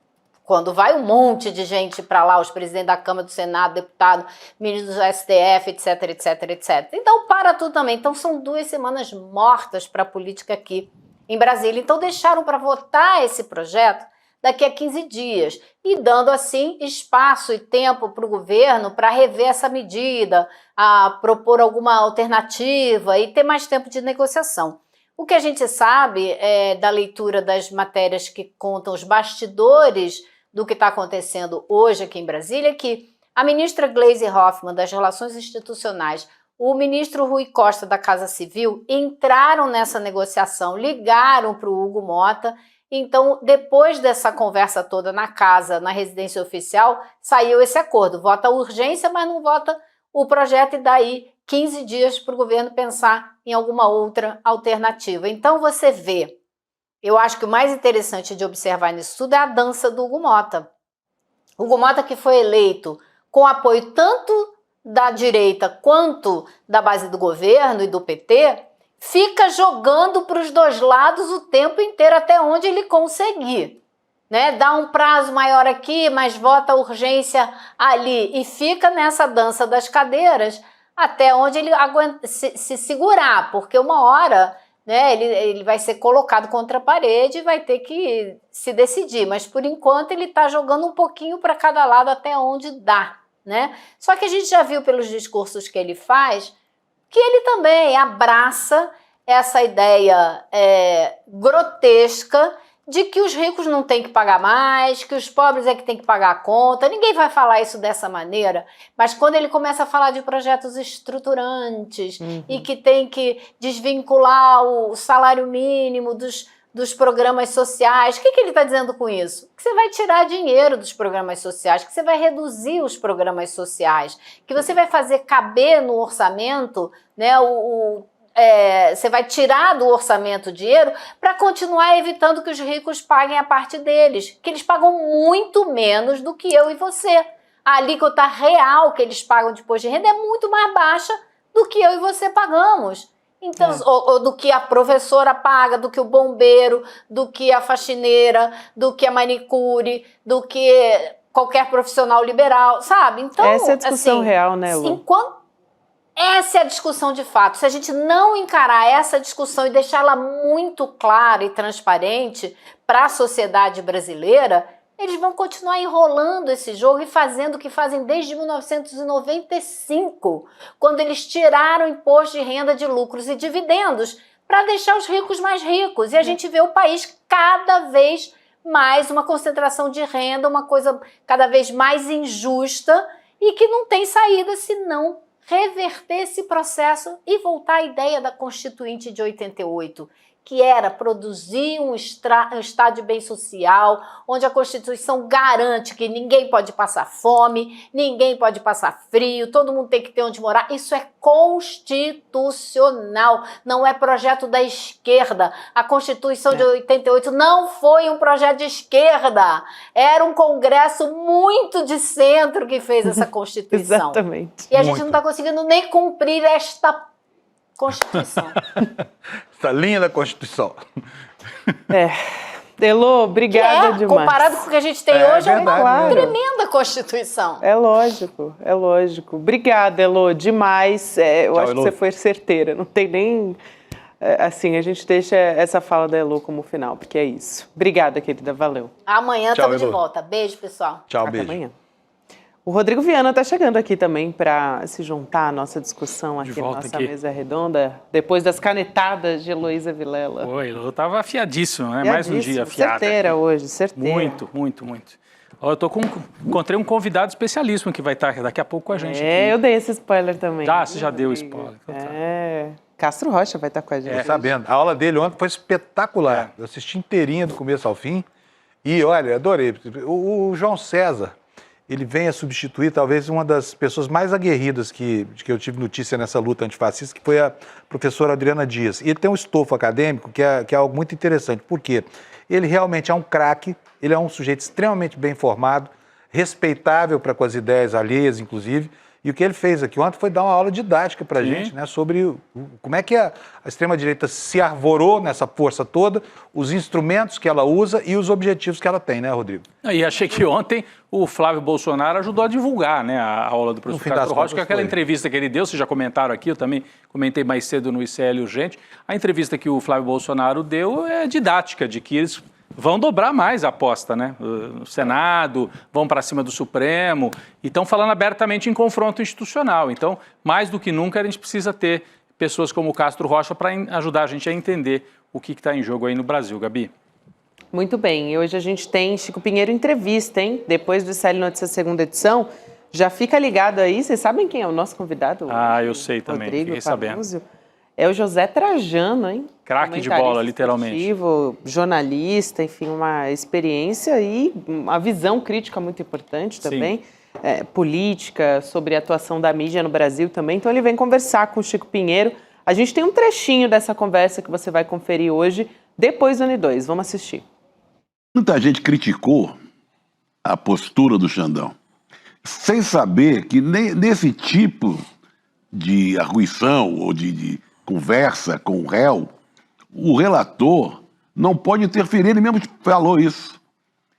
Quando vai um monte de gente para lá, os presidentes da Câmara, do Senado, deputado, ministros do STF, etc, etc, etc. Então, para tudo também. Então, são 2 semanas mortas para a política aqui em Brasília. Então, deixaram para votar esse projeto daqui a 15 dias e dando, assim, espaço e tempo para o governo para rever essa medida, a propor alguma alternativa e ter mais tempo de negociação. O que a gente sabe da leitura das matérias que contam os bastidores do que está acontecendo hoje aqui em Brasília é que a ministra Gleisi Hoffmann, das Relações Institucionais, o ministro Rui Costa, da Casa Civil, entraram nessa negociação, ligaram para o Hugo Mota. Então, depois dessa conversa toda na casa, na residência oficial, saiu esse acordo. Vota a urgência, mas não vota o projeto e daí 15 dias para o governo pensar em alguma outra alternativa. Então, você vê, eu acho que o mais interessante de observar nisso tudo é a dança do Hugo Mota. Hugo Mota que foi eleito com apoio tanto da direita quanto da base do governo e do PT, fica jogando para os 2 lados o tempo inteiro até onde ele conseguir. né? Dá um prazo maior aqui, mas vota a urgência ali. E fica nessa dança das cadeiras até onde ele aguenta se segurar, porque uma hora, né, ele vai ser colocado contra a parede e vai ter que se decidir. Mas, por enquanto, ele está jogando um pouquinho para cada lado até onde dá, né? Só que a gente já viu pelos discursos que ele faz que ele também abraça essa ideia grotesca de que os ricos não têm que pagar mais, que os pobres é que têm que pagar a conta. Ninguém vai falar isso dessa maneira, mas quando ele começa a falar de projetos estruturantes e que tem que desvincular o salário mínimo dos programas sociais, o que ele está dizendo com isso? Que você vai tirar dinheiro dos programas sociais, que você vai reduzir os programas sociais, que você vai fazer caber no orçamento, né, você vai tirar do orçamento dinheiro para continuar evitando que os ricos paguem a parte deles, que eles pagam muito menos do que eu e você. A alíquota real que eles pagam de imposto de renda é muito mais baixa do que eu e você pagamos. Então, ou do que a professora paga, do que o bombeiro, do que a faxineira, do que a manicure, do que qualquer profissional liberal, sabe? Então, essa é a discussão assim, real, né, Lu? Essa é a discussão de fato. Se a gente não encarar essa discussão e deixá-la muito clara e transparente para a sociedade brasileira, eles vão continuar enrolando esse jogo e fazendo o que fazem desde 1995, quando eles tiraram o imposto de renda de lucros e dividendos para deixar os ricos mais ricos. E a gente vê o país cada vez mais uma concentração de renda, uma coisa cada vez mais injusta e que não tem saída senão reverter esse processo e voltar à ideia da Constituinte de 88, que era produzir um estado de bem social, onde a Constituição garante que ninguém pode passar fome, ninguém pode passar frio, todo mundo tem que ter onde morar. Isso é constitucional, não é projeto da esquerda. A Constituição de 88 não foi um projeto de esquerda, era um congresso muito de centro que fez essa Constituição. Exatamente. E a gente não está conseguindo nem cumprir esta Constituição. Essa linha da Constituição. Elô, obrigada demais. Comparado com o que a gente tem hoje, é uma claro. tremenda Constituição. É lógico, é lógico. Obrigada, Elô, demais. Eu Tchau, acho Elô. que você foi certeira. Não tem nem... Assim, a gente deixa essa fala da Elô como final, porque é isso. Obrigada, querida, valeu. Amanhã Tchau, estamos de Elô. volta. Beijo, pessoal. Tchau, Até beijo. amanhã. O Rodrigo Viana está chegando aqui também para se juntar à nossa discussão aqui na volta nossa aqui. mesa redonda, depois das canetadas de Heloísa Vilela. Oi, eu estava afiadíssimo, né? Mais um dia afiado. Certeira aqui. hoje, certeira. Muito, muito, muito. Ó, encontrei um convidado especialíssimo que vai estar daqui a pouco com a gente. aqui. Eu dei esse spoiler também. Você já deu spoiler. Então tá. Castro Rocha vai estar com a gente. Tô sabendo. A aula dele ontem foi espetacular. Eu assisti inteirinha do começo ao fim. E, olha, adorei. O João César, ele vem a substituir talvez uma das pessoas mais aguerridas que eu tive notícia nessa luta antifascista, que foi a professora Adriana Dias. E ele tem um estofo acadêmico que é algo muito interessante. Por quê? Ele realmente é um craque, ele é um sujeito extremamente bem formado, respeitável para com as ideias alheias, inclusive. E o que ele fez aqui ontem foi dar uma aula didática para a gente, né, sobre como é que a extrema-direita se arvorou nessa força toda, os instrumentos que ela usa e os objetivos que ela tem, né, Rodrigo? E achei que ontem o Flávio Bolsonaro ajudou a divulgar, né, a aula do professor Castro Rocha, que aquela entrevista que ele deu, vocês já comentaram aqui, eu também comentei mais cedo no ICL Urgente, a entrevista que o Flávio Bolsonaro deu é didática, de que eles vão dobrar mais a aposta, né? No Senado, vão para cima do Supremo e estão falando abertamente em confronto institucional. Então, mais do que nunca, a gente precisa ter pessoas como o Castro Rocha para ajudar a gente a entender o que está em jogo aí no Brasil, Gabi. Muito bem, e hoje a gente tem Chico Pinheiro entrevista, hein? Depois do ICL Notícias segunda edição, já fica ligado aí, vocês sabem quem é o nosso convidado? Eu sei também, fiquei sabendo. É o José Trajano, hein? Craque de bola, literalmente. Esportivo, jornalista, enfim, uma experiência e uma visão crítica muito importante também. Política, sobre a atuação da mídia no Brasil também. Então ele vem conversar com o Chico Pinheiro. A gente tem um trechinho dessa conversa que você vai conferir hoje, depois do N2. Vamos assistir. Muita gente criticou a postura do Xandão, sem saber que nesse tipo de arguição ou de conversa com o réu, o relator não pode interferir, ele mesmo falou isso.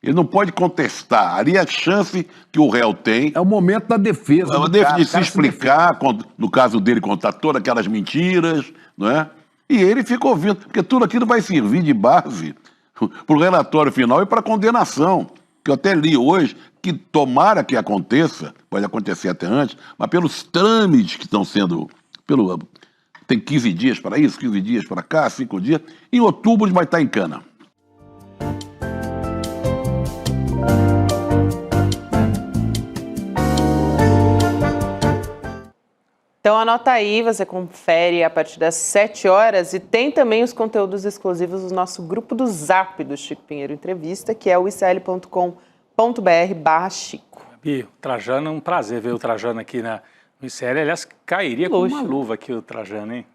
Ele não pode contestar. Ali a chance que o réu tem... É o momento da defesa. De se explicar, no caso dele, contar todas aquelas mentiras, não é? E ele fica ouvindo, porque tudo aquilo vai servir de base para o relatório final e para a condenação. Que eu até li hoje, que tomara que aconteça, pode acontecer até antes, mas pelos trâmites que estão sendo... Tem 15 dias para isso, 15 dias para cá, 5 dias. Em outubro vai estar em cana. Então anota aí, você confere a partir das 7 horas e tem também os conteúdos exclusivos do nosso grupo do Zap do Chico Pinheiro Entrevista, que é o icl.com.br/Chico. Gabi, o Trajano, é um prazer ver o Trajano aqui no ICL. Aliás, cairia com uma luva aqui o Trajano, hein?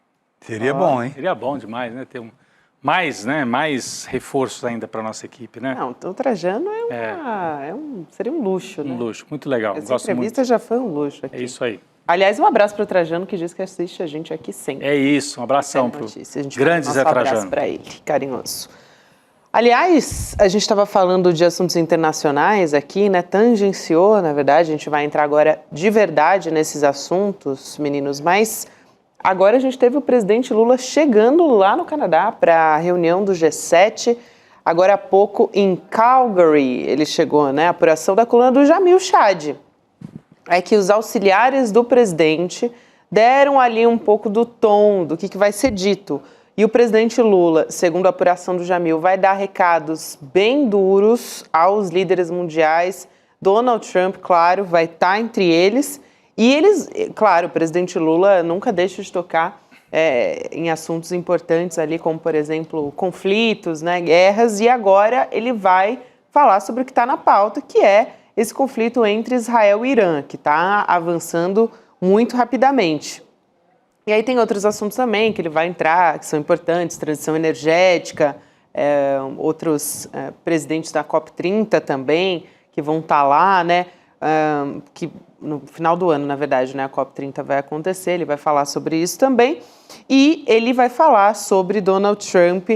Seria bom, hein? Seria bom demais, né? Ter mais reforços ainda para a nossa equipe, né? Não, então o Trajano seria um luxo, né? Um luxo, muito legal. Essa entrevista já foi um luxo aqui. É isso aí. Aliás, um abraço para o Trajano, que diz que assiste a gente aqui sempre. É isso, um abração para o grande Zé Trajano. Um abraço para ele, carinhoso. Aliás, a gente estava falando de assuntos internacionais aqui, né? Tangenciou, na verdade, a gente vai entrar agora de verdade nesses assuntos, meninos, mas agora a gente teve o presidente Lula chegando lá no Canadá para a reunião do G7, agora há pouco em Calgary ele chegou, né? A apuração da coluna do Jamil Chad. É que os auxiliares do presidente deram ali um pouco do tom do que vai ser dito. E o presidente Lula, segundo a apuração do Jamil, vai dar recados bem duros aos líderes mundiais. Donald Trump, claro, vai estar entre eles. E eles, claro, o presidente Lula nunca deixa de tocar em assuntos importantes ali, como, por exemplo, conflitos, né, guerras. E agora ele vai falar sobre o que está na pauta, que é esse conflito entre Israel e Irã, que está avançando muito rapidamente. E aí tem outros assuntos também que ele vai entrar, que são importantes, transição energética, outros presidentes da COP30 também, que vão estar lá, né? Que no final do ano, na verdade, né, a COP30 vai acontecer, ele vai falar sobre isso também. E ele vai falar sobre Donald Trump.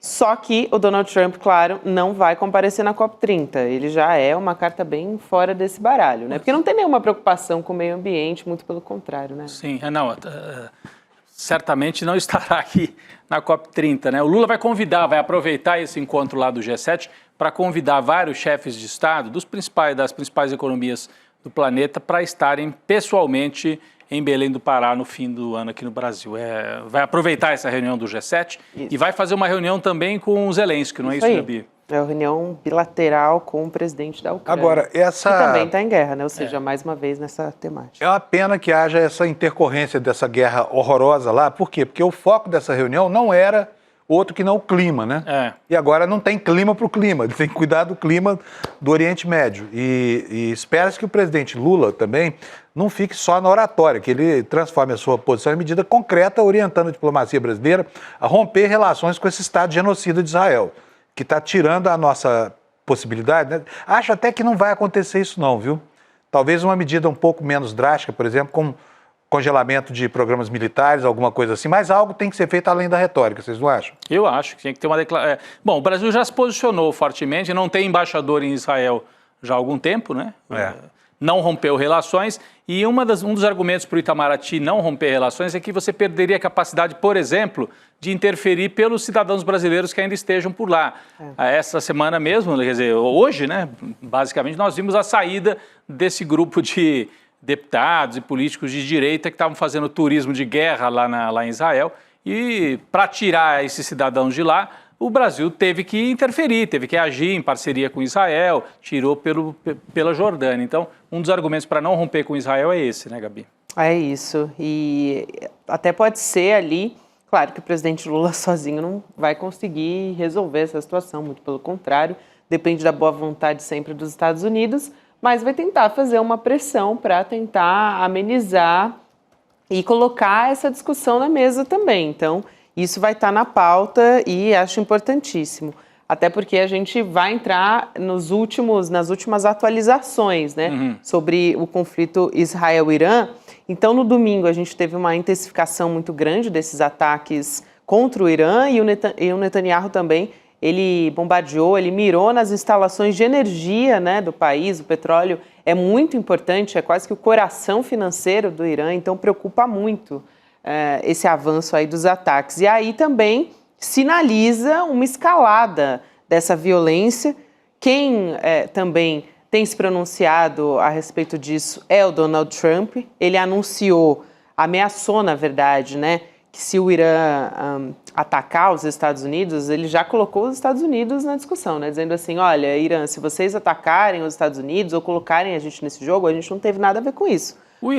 Só que o Donald Trump, claro, não vai comparecer na COP30. Ele já é uma carta bem fora desse baralho, né? Porque não tem nenhuma preocupação com o meio ambiente, muito pelo contrário, né? Sim, certamente não estará aqui na COP30, né? O Lula vai aproveitar esse encontro lá do G7 para convidar vários chefes de Estado das principais economias do planeta para estarem pessoalmente em Belém do Pará no fim do ano aqui no Brasil. Vai aproveitar essa reunião do G7 e vai fazer uma reunião também com o Zelensky, não é isso, Gabi? É uma reunião bilateral com o presidente da Ucrânia. Agora, que também está em guerra, né? Ou seja, mais uma vez nessa temática. É uma pena que haja essa intercorrência dessa guerra horrorosa lá. Por quê? Porque o foco dessa reunião não era outro que não o clima, né? E agora não tem clima para o clima, tem que cuidar do clima do Oriente Médio. E espera-se que o presidente Lula também não fique só na oratória, que ele transforme a sua posição em medida concreta, orientando a diplomacia brasileira a romper relações com esse Estado genocida de Israel, que está tirando a nossa possibilidade, né? Acho até que não vai acontecer isso não, viu? Talvez uma medida um pouco menos drástica, por exemplo, como congelamento de programas militares, alguma coisa assim, mas algo tem que ser feito além da retórica, vocês não acham? Eu acho que tem que ter uma declaração. Bom, o Brasil já se posicionou fortemente, não tem embaixador em Israel já há algum tempo, né? Não rompeu relações, e um dos argumentos para o Itamaraty não romper relações é que você perderia a capacidade, por exemplo, de interferir pelos cidadãos brasileiros que ainda estejam por lá. Essa semana mesmo, quer dizer, hoje, né, basicamente, nós vimos a saída desse grupo de deputados e políticos de direita que estavam fazendo turismo de guerra lá em Israel, e para tirar esses cidadãos de lá, o Brasil teve que interferir, teve que agir em parceria com Israel, tirou pela Jordânia. Então, um dos argumentos para não romper com Israel é esse, né, Gabi? É isso. E até pode ser ali, claro que o presidente Lula sozinho não vai conseguir resolver essa situação, muito pelo contrário, depende da boa vontade sempre dos Estados Unidos, mas vai tentar fazer uma pressão para tentar amenizar e colocar essa discussão na mesa também. Então, isso vai estar na pauta e acho importantíssimo. Até porque a gente vai entrar nas últimas atualizações, né, sobre o conflito Israel-Irã. Então, no domingo, a gente teve uma intensificação muito grande desses ataques contra o Irã e o Netanyahu também ele bombardeou, ele mirou nas instalações de energia, né, do país. O petróleo é muito importante, é quase que o coração financeiro do Irã, então preocupa muito esse avanço aí dos ataques. E aí também sinaliza uma escalada dessa violência. Quem também tem se pronunciado a respeito disso é o Donald Trump. Ele ameaçou, na verdade, né, que se o Irã atacar os Estados Unidos, ele já colocou os Estados Unidos na discussão, né, dizendo assim, olha, Irã, se vocês atacarem os Estados Unidos ou colocarem a gente nesse jogo, a gente não teve nada a ver com isso.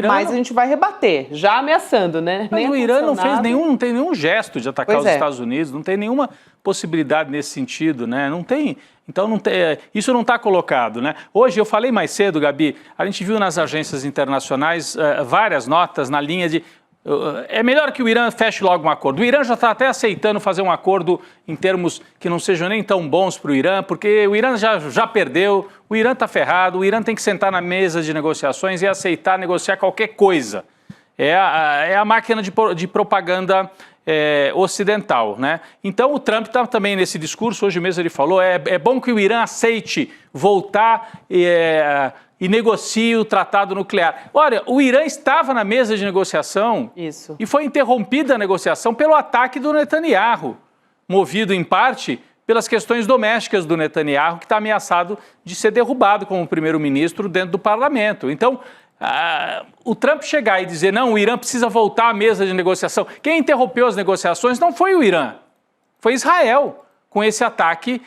Mas a gente vai rebater, já ameaçando, né? Mas o Irã não tem nenhum gesto de atacar os Estados Unidos, não tem nenhuma possibilidade nesse sentido, né? Não tem. Então, isso não está colocado, né? Hoje, eu falei mais cedo, Gabi, a gente viu nas agências internacionais várias notas na linha de é melhor que o Irã feche logo um acordo. O Irã já está até aceitando fazer um acordo em termos que não sejam nem tão bons para o Irã, porque o Irã já perdeu, o Irã está ferrado, o Irã tem que sentar na mesa de negociações e aceitar negociar qualquer coisa. É a máquina de propaganda ocidental, né? Então o Trump está também nesse discurso, hoje mesmo ele falou, é bom que o Irã aceite voltar e negocie o tratado nuclear. Olha, o Irã estava na mesa de negociação e foi interrompida a negociação pelo ataque do Netanyahu, movido em parte pelas questões domésticas do Netanyahu, que está ameaçado de ser derrubado como primeiro-ministro dentro do parlamento. Então, o Trump chegar e dizer, não, o Irã precisa voltar à mesa de negociação. Quem interrompeu as negociações não foi o Irã, foi Israel, com esse ataque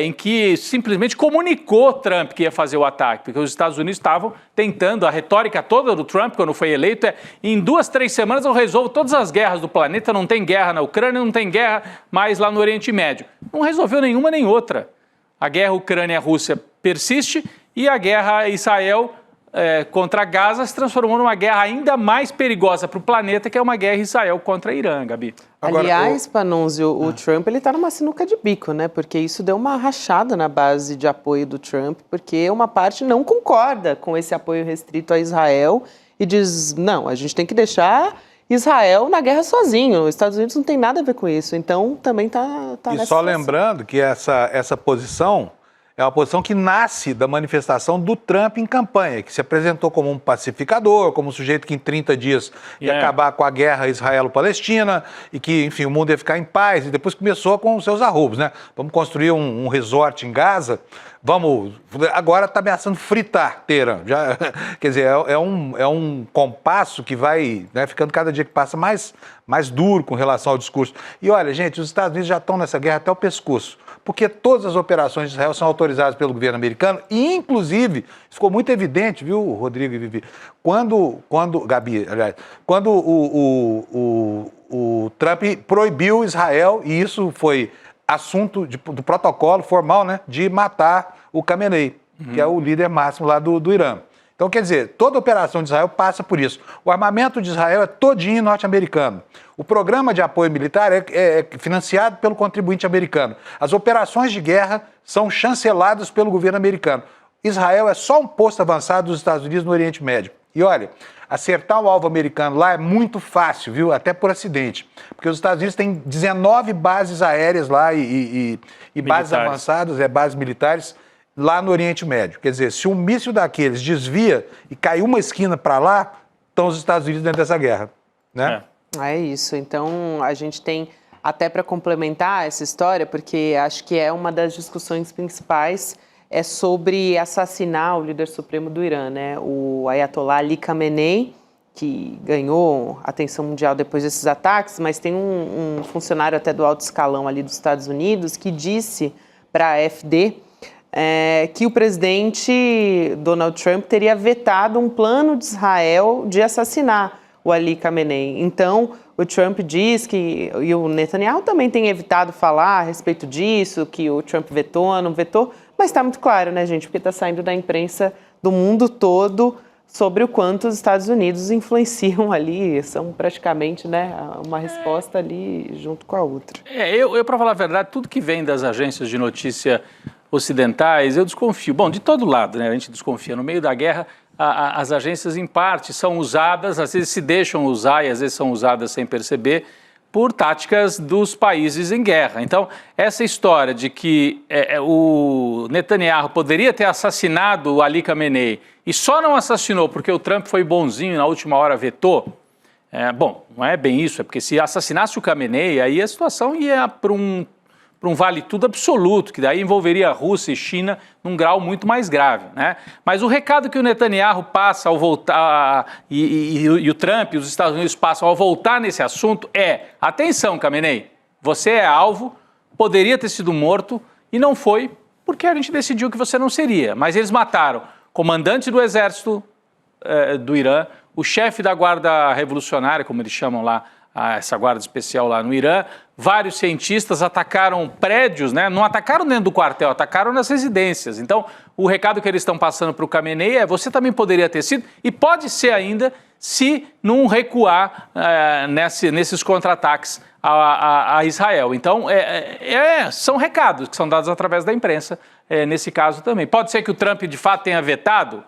em que simplesmente comunicou Trump que ia fazer o ataque, porque os Estados Unidos estavam tentando, a retórica toda do Trump quando foi eleito em 2, 3 semanas eu resolvo todas as guerras do planeta, não tem guerra na Ucrânia, não tem guerra mais lá no Oriente Médio. Não resolveu nenhuma nem outra. A guerra Ucrânia-Rússia persiste e a guerra Israel contra Gaza se transformou numa guerra ainda mais perigosa para o planeta, que é uma guerra Israel contra Irã, Gabi. Agora, aliás, Panunzio, o Trump está numa sinuca de bico, né? Porque isso deu uma rachada na base de apoio do Trump, porque uma parte não concorda com esse apoio restrito a Israel e diz, não, a gente tem que deixar Israel na guerra sozinho, os Estados Unidos não tem nada a ver com isso, então também está nessa E só lembrando que essa posição é uma posição que nasce da manifestação do Trump em campanha, que se apresentou como um pacificador, como um sujeito que em 30 dias ia acabar com a guerra Israelo-Palestina e que, enfim, o mundo ia ficar em paz. E depois começou com os seus arroubos, né? Vamos construir um resort em Gaza, agora está ameaçando fritar Teherã. Quer dizer, é um compasso que vai, né, ficando cada dia que passa mais duro com relação ao discurso. E olha, gente, os Estados Unidos já estão nessa guerra até o pescoço, porque todas as operações de Israel são autorizadas pelo governo americano e, inclusive, ficou muito evidente, viu, Rodrigo e Vivi, Gabi, aliás, quando o Trump proibiu Israel, e isso foi assunto do protocolo formal, né, de matar o Khamenei, que é o líder máximo lá do Irã. Então, quer dizer, toda operação de Israel passa por isso. O armamento de Israel é todinho norte-americano. O programa de apoio militar é financiado pelo contribuinte americano. As operações de guerra são chanceladas pelo governo americano. Israel é só um posto avançado dos Estados Unidos no Oriente Médio. E olha, acertar o alvo americano lá é muito fácil, viu? Até por acidente. Porque os Estados Unidos têm 19 bases aéreas lá e bases avançadas, bases militares, lá no Oriente Médio. Quer dizer, se um míssil daqueles desvia e cai uma esquina para lá, estão os Estados Unidos dentro dessa guerra, né? É isso. Então, a gente tem, até para complementar essa história, porque acho que é uma das discussões principais, é sobre assassinar o líder supremo do Irã, né? O Ayatollah Ali Khamenei, que ganhou atenção mundial depois desses ataques, mas tem um funcionário até do alto escalão ali dos Estados Unidos que disse para a AfD que o presidente Donald Trump teria vetado um plano de Israel de assassinar o Ali Khamenei. Então, o Trump diz que, e o Netanyahu também tem evitado falar a respeito disso, que o Trump vetou, não vetou, mas está muito claro, né, gente, porque está saindo da imprensa do mundo todo sobre o quanto os Estados Unidos influenciam ali, são praticamente, né, uma resposta ali junto com a outra. Eu para falar a verdade, tudo que vem das agências de notícia ocidentais, eu desconfio. Bom, de todo lado, né, a gente desconfia. No meio da guerra, as agências, em parte, são usadas, às vezes se deixam usar e às vezes são usadas sem perceber, por táticas dos países em guerra. Então, essa história de que o Netanyahu poderia ter assassinado o Ali Khamenei e só não assassinou porque o Trump foi bonzinho e na última hora vetou, bom, não é bem isso, é porque se assassinasse o Khamenei, aí a situação ia para um vale-tudo absoluto, que daí envolveria a Rússia e China num grau muito mais grave, né? Mas o recado que o Netanyahu passa ao voltar, e o Trump e os Estados Unidos passam ao voltar nesse assunto é: atenção, Khamenei, você é alvo, poderia ter sido morto e não foi porque a gente decidiu que você não seria. Mas eles mataram o comandante do exército do Irã, o chefe da guarda revolucionária, como eles chamam lá, essa guarda especial lá no Irã, vários cientistas atacaram prédios, né? Não atacaram dentro do quartel, atacaram nas residências. Então, o recado que eles estão passando para o Khamenei é: você também poderia ter sido, e pode ser ainda, se não recuar nesses contra-ataques a Israel. Então, são recados que são dados através da imprensa, nesse caso também. Pode ser que o Trump, de fato, tenha vetado?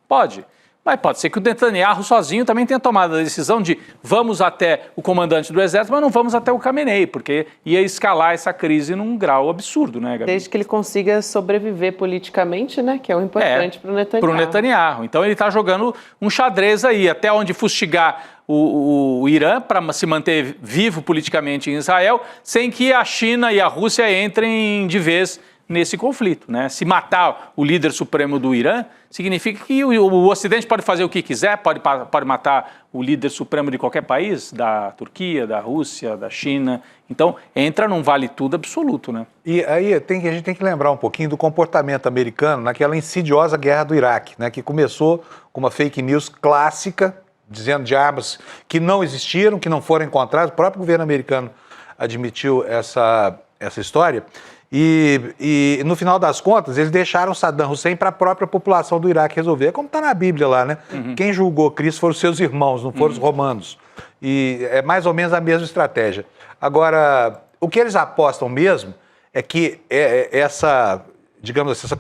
Pode. Mas pode ser que o Netanyahu sozinho também tenha tomado a decisão de vamos até o comandante do exército, mas não vamos até o Khamenei, porque ia escalar essa crise num grau absurdo, né, Gabi? Desde que ele consiga sobreviver politicamente, né, que é o importante para o Netanyahu. Para o Netanyahu. Então ele está jogando um xadrez aí, até onde fustigar o Irã para se manter vivo politicamente em Israel, sem que a China e a Rússia entrem de vez nesse conflito, né? Se matar o líder supremo do Irã, significa que o Ocidente pode fazer o que quiser, pode matar o líder supremo de qualquer país, da Turquia, da Rússia, da China. Então, entra num vale-tudo absoluto, né? E aí a gente tem que lembrar um pouquinho do comportamento americano naquela insidiosa guerra do Iraque, né? Que começou com uma fake news clássica, dizendo de armas que não existiram, que não foram encontradas. O próprio governo americano admitiu essa história. E no final das contas, eles deixaram Saddam Hussein para a própria população do Iraque resolver. É como está na Bíblia lá, né? Uhum. Quem julgou Cristo foram os seus irmãos, não foram os romanos. E é mais ou menos a mesma estratégia. Agora, o que eles apostam mesmo é que essa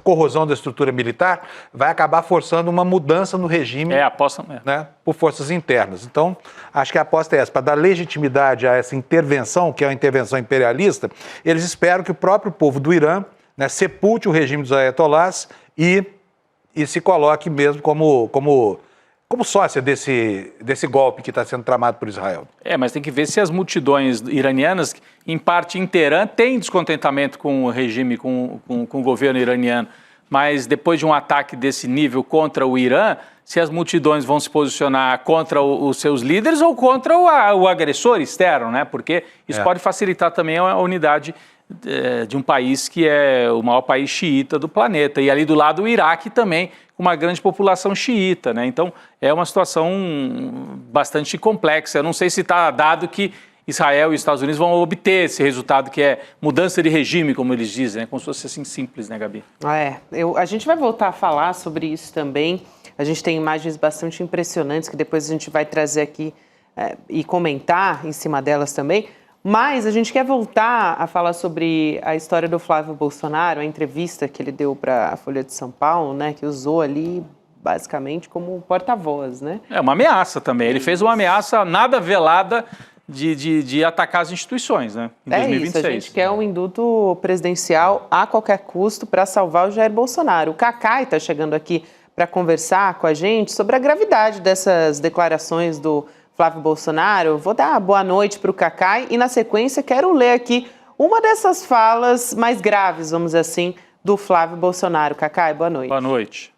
corrosão da estrutura militar vai acabar forçando uma mudança no regime, apostam mesmo, né, por forças internas. Então, acho que a aposta é essa, para dar legitimidade a essa intervenção, que é uma intervenção imperialista, eles esperam que o próprio povo do Irã, né, sepulte o regime dos ayatollahs e se coloque mesmo como sócia desse golpe que está sendo tramado por Israel. Mas tem que ver se as multidões iranianas, em parte em Teherã, têm descontentamento com o regime, com o governo iraniano. Mas depois de um ataque desse nível contra o Irã, se as multidões vão se posicionar contra os seus líderes ou contra o agressor externo, né? Porque isso pode facilitar também a unidade de um país que é o maior país xiita do planeta. E ali do lado o Iraque também, com uma grande população xiita, né? Então é uma situação bastante complexa. Eu não sei se está dado que Israel e os Estados Unidos vão obter esse resultado, que é mudança de regime, como eles dizem, né? Como se fosse assim simples, né, Gabi? A gente vai voltar a falar sobre isso também. A gente tem imagens bastante impressionantes que depois a gente vai trazer aqui e comentar em cima delas também. Mas a gente quer voltar a falar sobre a história do Flávio Bolsonaro, a entrevista que ele deu para a Folha de São Paulo, né, que usou ali basicamente como porta-voz, né? É uma ameaça também. Ele fez uma ameaça nada velada de atacar as instituições, né? Em 2026. Isso, a gente quer um induto presidencial a qualquer custo para salvar o Jair Bolsonaro. O Cacai está chegando aqui para conversar com a gente sobre a gravidade dessas declarações do Flávio Bolsonaro. Vou dar boa noite para o Cacai e, na sequência, quero ler aqui uma dessas falas mais graves, vamos dizer assim, do Flávio Bolsonaro. Cacai, boa noite. Boa noite.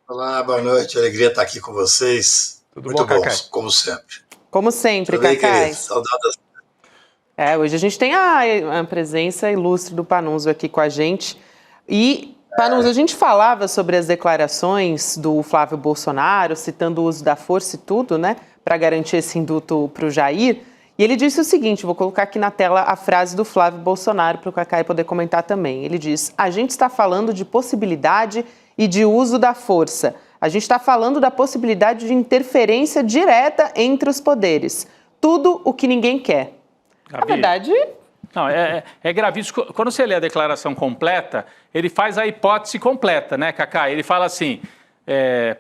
Olá, boa noite. Alegria estar aqui com vocês. Tudo muito bom, Cacai? como sempre. Como sempre, Tudo bem, Cacai. querido? Saudades. Hoje a gente tem a presença ilustre do Panunzio aqui com a gente. E, Panunzio, a gente falava sobre as declarações do Flávio Bolsonaro, citando o uso da força e tudo, né, para garantir esse induto para o Jair. E ele disse o seguinte, vou colocar aqui na tela a frase do Flávio Bolsonaro para o Cacai poder comentar também. Ele diz: a gente está falando de possibilidade e de uso da força. A gente está falando da possibilidade de interferência direta entre os poderes. Tudo o que ninguém quer. Gabi, Na verdade... Não, é gravíssimo. Quando você lê a declaração completa, ele faz a hipótese completa, né, Cacai? Ele fala assim,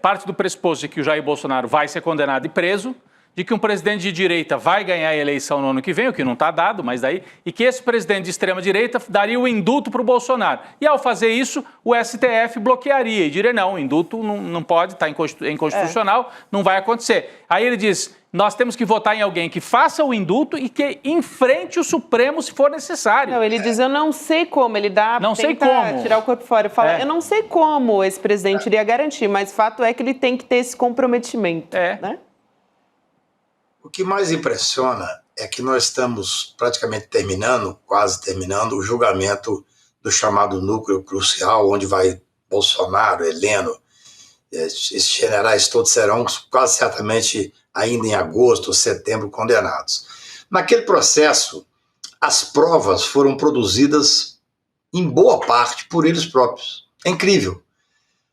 parte do pressuposto de que o Jair Bolsonaro vai ser condenado e preso, de que um presidente de direita vai ganhar a eleição no ano que vem, o que não está dado, mas daí, e que esse presidente de extrema-direita daria o indulto para o Bolsonaro. E ao fazer isso, o STF bloquearia e diria, não, o indulto não pode, está inconstitucional, não vai acontecer. Aí ele diz, nós temos que votar em alguém que faça o indulto e que enfrente o Supremo se for necessário. Não, ele diz, eu não sei como, ele tenta tirar o corpo fora e fala, eu não sei como esse presidente iria garantir, mas fato é que ele tem que ter esse comprometimento, né? O que mais impressiona é que nós estamos praticamente quase terminando, o julgamento do chamado núcleo crucial, onde vai Bolsonaro, Heleno, esses generais todos serão quase certamente ainda em agosto ou setembro condenados. Naquele processo, as provas foram produzidas em boa parte por eles próprios. É incrível.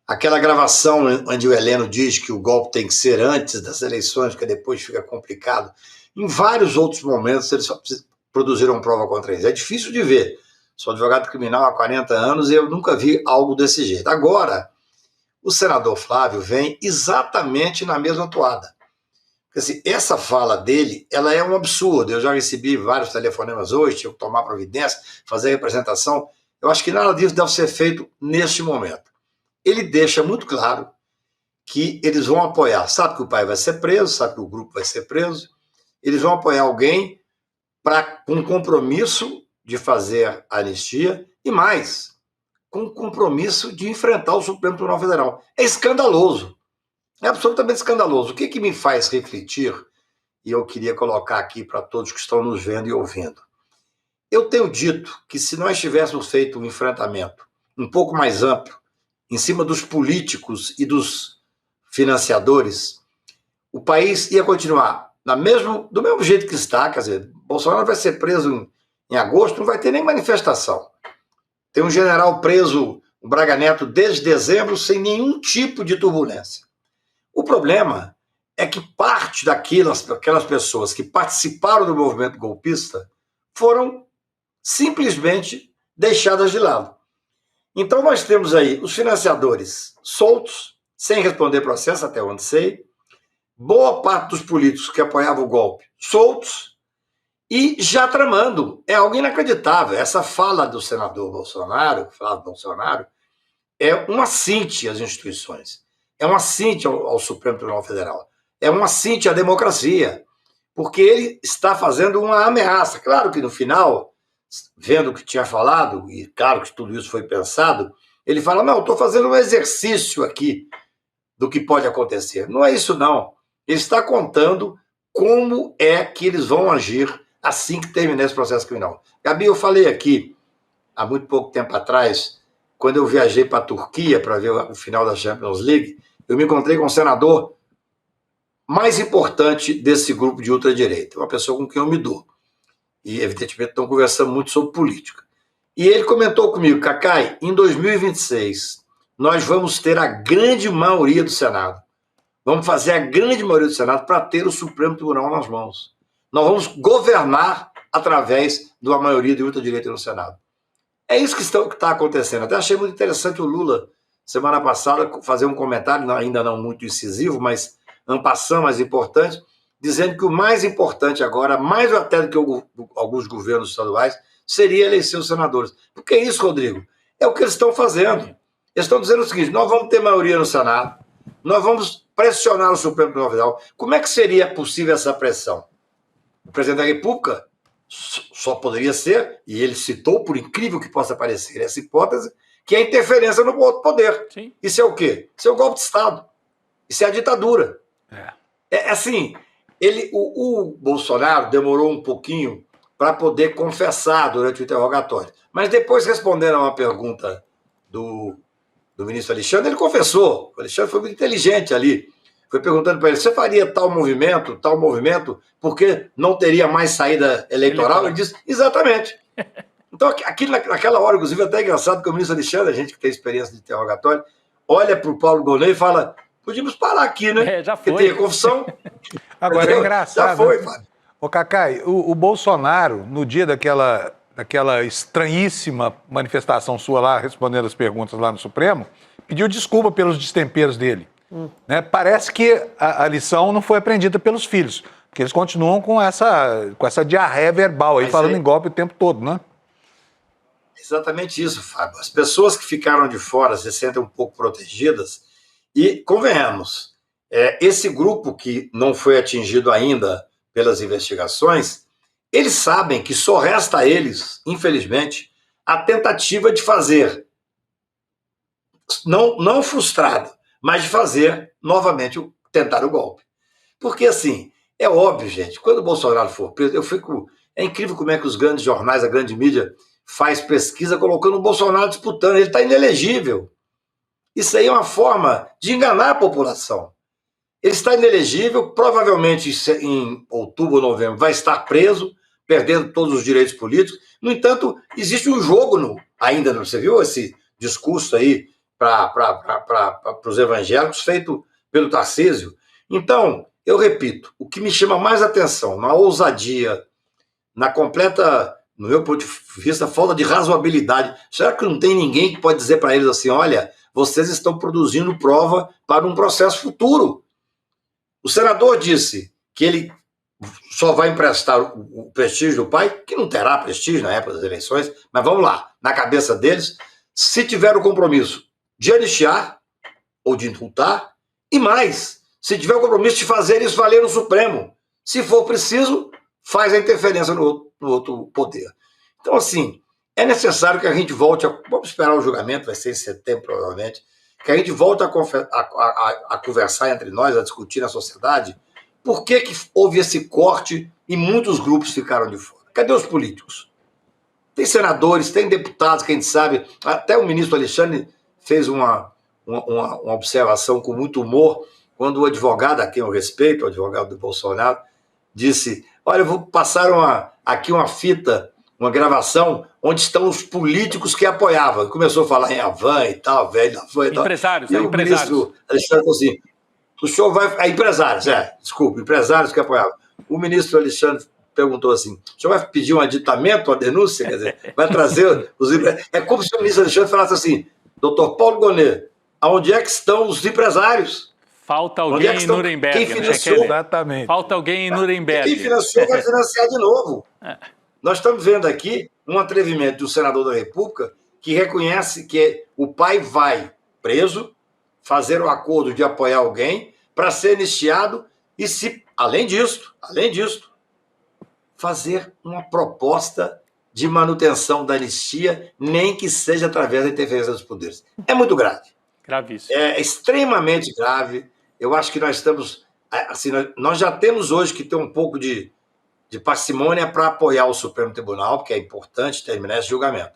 Aquela gravação onde o Heleno diz que o golpe tem que ser antes das eleições, porque depois fica complicado. Em vários outros momentos eles só produziram prova contra eles. É difícil de ver. Sou advogado criminal há 40 anos e eu nunca vi algo desse jeito. Agora, o senador Flávio vem exatamente na mesma toada. Porque, assim, essa fala dele, ela é um absurdo. Eu já recebi vários telefonemas hoje, tive que tomar providência, fazer representação. Eu acho que nada disso deve ser feito neste momento. Ele deixa muito claro que eles vão apoiar. Sabe que o pai vai ser preso, sabe que o grupo vai ser preso. Eles vão apoiar alguém com um compromisso de fazer a anistia e mais, com um compromisso de enfrentar o Supremo Tribunal Federal. É escandaloso. É absolutamente escandaloso. O que me faz refletir, e eu queria colocar aqui para todos que estão nos vendo e ouvindo. Eu tenho dito que se nós tivéssemos feito um enfrentamento um pouco mais amplo, em cima dos políticos e dos financiadores, o país ia continuar do mesmo jeito que está. Quer dizer, Bolsonaro vai ser preso em agosto, não vai ter nem manifestação. Tem um general preso, o Braga Neto, desde dezembro, sem nenhum tipo de turbulência. O problema é que parte daquelas pessoas que participaram do movimento golpista foram simplesmente deixadas de lado. Então nós temos aí os financiadores soltos, sem responder processo, até onde sei, boa parte dos políticos que apoiavam o golpe soltos e já tramando. É algo inacreditável. Essa fala do senador Bolsonaro, Flávio Bolsonaro, é um assinte às instituições. É um assinte ao Supremo Tribunal Federal. É um assinte à democracia. Porque ele está fazendo uma ameaça. Claro que no final, vendo o que tinha falado, e claro que tudo isso foi pensado, ele fala, não, estou fazendo um exercício aqui do que pode acontecer. Não é isso, não. Ele está contando como é que eles vão agir assim que terminar esse processo criminal. Gabi, eu falei aqui, há muito pouco tempo atrás, quando eu viajei para a Turquia para ver o final da Champions League, eu me encontrei com o senador mais importante desse grupo de ultradireita, uma pessoa com quem eu me dou. E, evidentemente, estão conversando muito sobre política. E ele comentou comigo, Cacai, em 2026, nós vamos ter a grande maioria do Senado. Vamos fazer a grande maioria do Senado para ter o Supremo Tribunal nas mãos. Nós vamos governar através de uma maioria de ultradireita no Senado. É isso que está acontecendo. Até achei muito interessante o Lula, semana passada, fazer um comentário, ainda não muito incisivo, mas en passant, mais importante, dizendo que o mais importante agora, mais até do que alguns governos estaduais, seria eleger os senadores. Por que isso, Rodrigo? É o que eles estão fazendo. Eles estão dizendo o seguinte, nós vamos ter maioria no Senado, nós vamos pressionar o Supremo Tribunal Federal. Como é que seria possível essa pressão? O presidente da República só poderia ser, e ele citou, por incrível que possa parecer, essa hipótese, que é a interferência no outro poder. Sim. Isso é o quê? Isso é o golpe de Estado. Isso é a ditadura. É assim, o Bolsonaro demorou um pouquinho para poder confessar durante o interrogatório. Mas depois, respondendo a uma pergunta do ministro Alexandre, ele confessou. O Alexandre foi muito inteligente ali. Foi perguntando para ele, você faria tal movimento, porque não teria mais saída eleitoral? Ele disse, exatamente. Então, naquela hora, inclusive, até é engraçado que o ministro Alexandre, a gente que tem experiência de interrogatório, olha para o Paulo Gonet e fala, podíamos parar aqui, né? Já foi. Porque tem a confissão. Agora, é engraçado. Já foi, Fábio. Ô, Cacai, o Bolsonaro, no dia daquela estranhíssima manifestação sua lá, respondendo as perguntas lá no Supremo, pediu desculpa pelos destemperos dele. Né? Parece que a lição não foi aprendida pelos filhos, porque eles continuam com essa diarreia verbal aí, falando em golpe o tempo todo, né? Exatamente isso, Fábio. As pessoas que ficaram de fora se sentem um pouco protegidas e, convenhamos, esse grupo que não foi atingido ainda pelas investigações, eles sabem que só resta a eles, infelizmente, a tentativa de fazer, não frustrado, mas de fazer novamente, tentar o golpe. Porque, assim, é óbvio, gente, quando o Bolsonaro for preso, é incrível como é que os grandes jornais, a grande mídia, faz pesquisa colocando o Bolsonaro disputando, ele está inelegível. Isso aí é uma forma de enganar a população. Ele está inelegível, provavelmente em outubro ou novembro vai estar preso, perdendo todos os direitos políticos. No entanto, existe um jogo ainda, você viu esse discurso aí para os evangélicos feito pelo Tarcísio? Então, eu repito, o que me chama mais atenção, na ousadia, na completa, no meu ponto de vista, falta de razoabilidade. Será que não tem ninguém que pode dizer para eles assim, olha, vocês estão produzindo prova para um processo futuro? O senador disse que ele só vai emprestar o prestígio do pai, que não terá prestígio na época das eleições, mas vamos lá, na cabeça deles, se tiver o compromisso de anistiar ou de indultar, e mais, se tiver o compromisso de fazer isso valer no Supremo. Se for preciso, faz a interferência no outro poder. Então, assim, é necessário que a gente volte vamos esperar o julgamento, vai ser em setembro, provavelmente, que a gente volte a conversar entre nós, a discutir na sociedade, por que houve esse corte e muitos grupos ficaram de fora. Cadê os políticos? Tem senadores, tem deputados, que a gente sabe, até o ministro Alexandre fez uma observação com muito humor, quando o advogado, a quem eu respeito, o advogado do Bolsonaro, disse, olha, passaram aqui uma fita, uma gravação, onde estão os políticos que apoiavam. Começou a falar em Havan e tal, velho da Havan e tal. Empresários, e o ministro Alexandre falou assim, o senhor vai... empresários, empresários que apoiavam. O ministro Alexandre perguntou assim, o senhor vai pedir um aditamento, uma denúncia? Quer dizer, vai trazer os empresários? É como se o ministro Alexandre falasse assim, doutor Paulo Gonet, aonde é que estão os empresários? Falta alguém em Nuremberg. Quem financiou? Exatamente. Falta alguém em Nuremberg. Quem financiou vai financiar de novo. Nós estamos vendo aqui um atrevimento do senador da República que reconhece que o pai vai preso, fazer o acordo de apoiar alguém para ser anistiado e, além disso, fazer uma proposta de manutenção da anistia, nem que seja através da interferência dos poderes. É muito grave. Gravíssimo. É extremamente grave. Eu acho que nós estamos... Assim, nós já temos hoje que ter um pouco de parcimônia para apoiar o Supremo Tribunal, porque é importante terminar esse julgamento.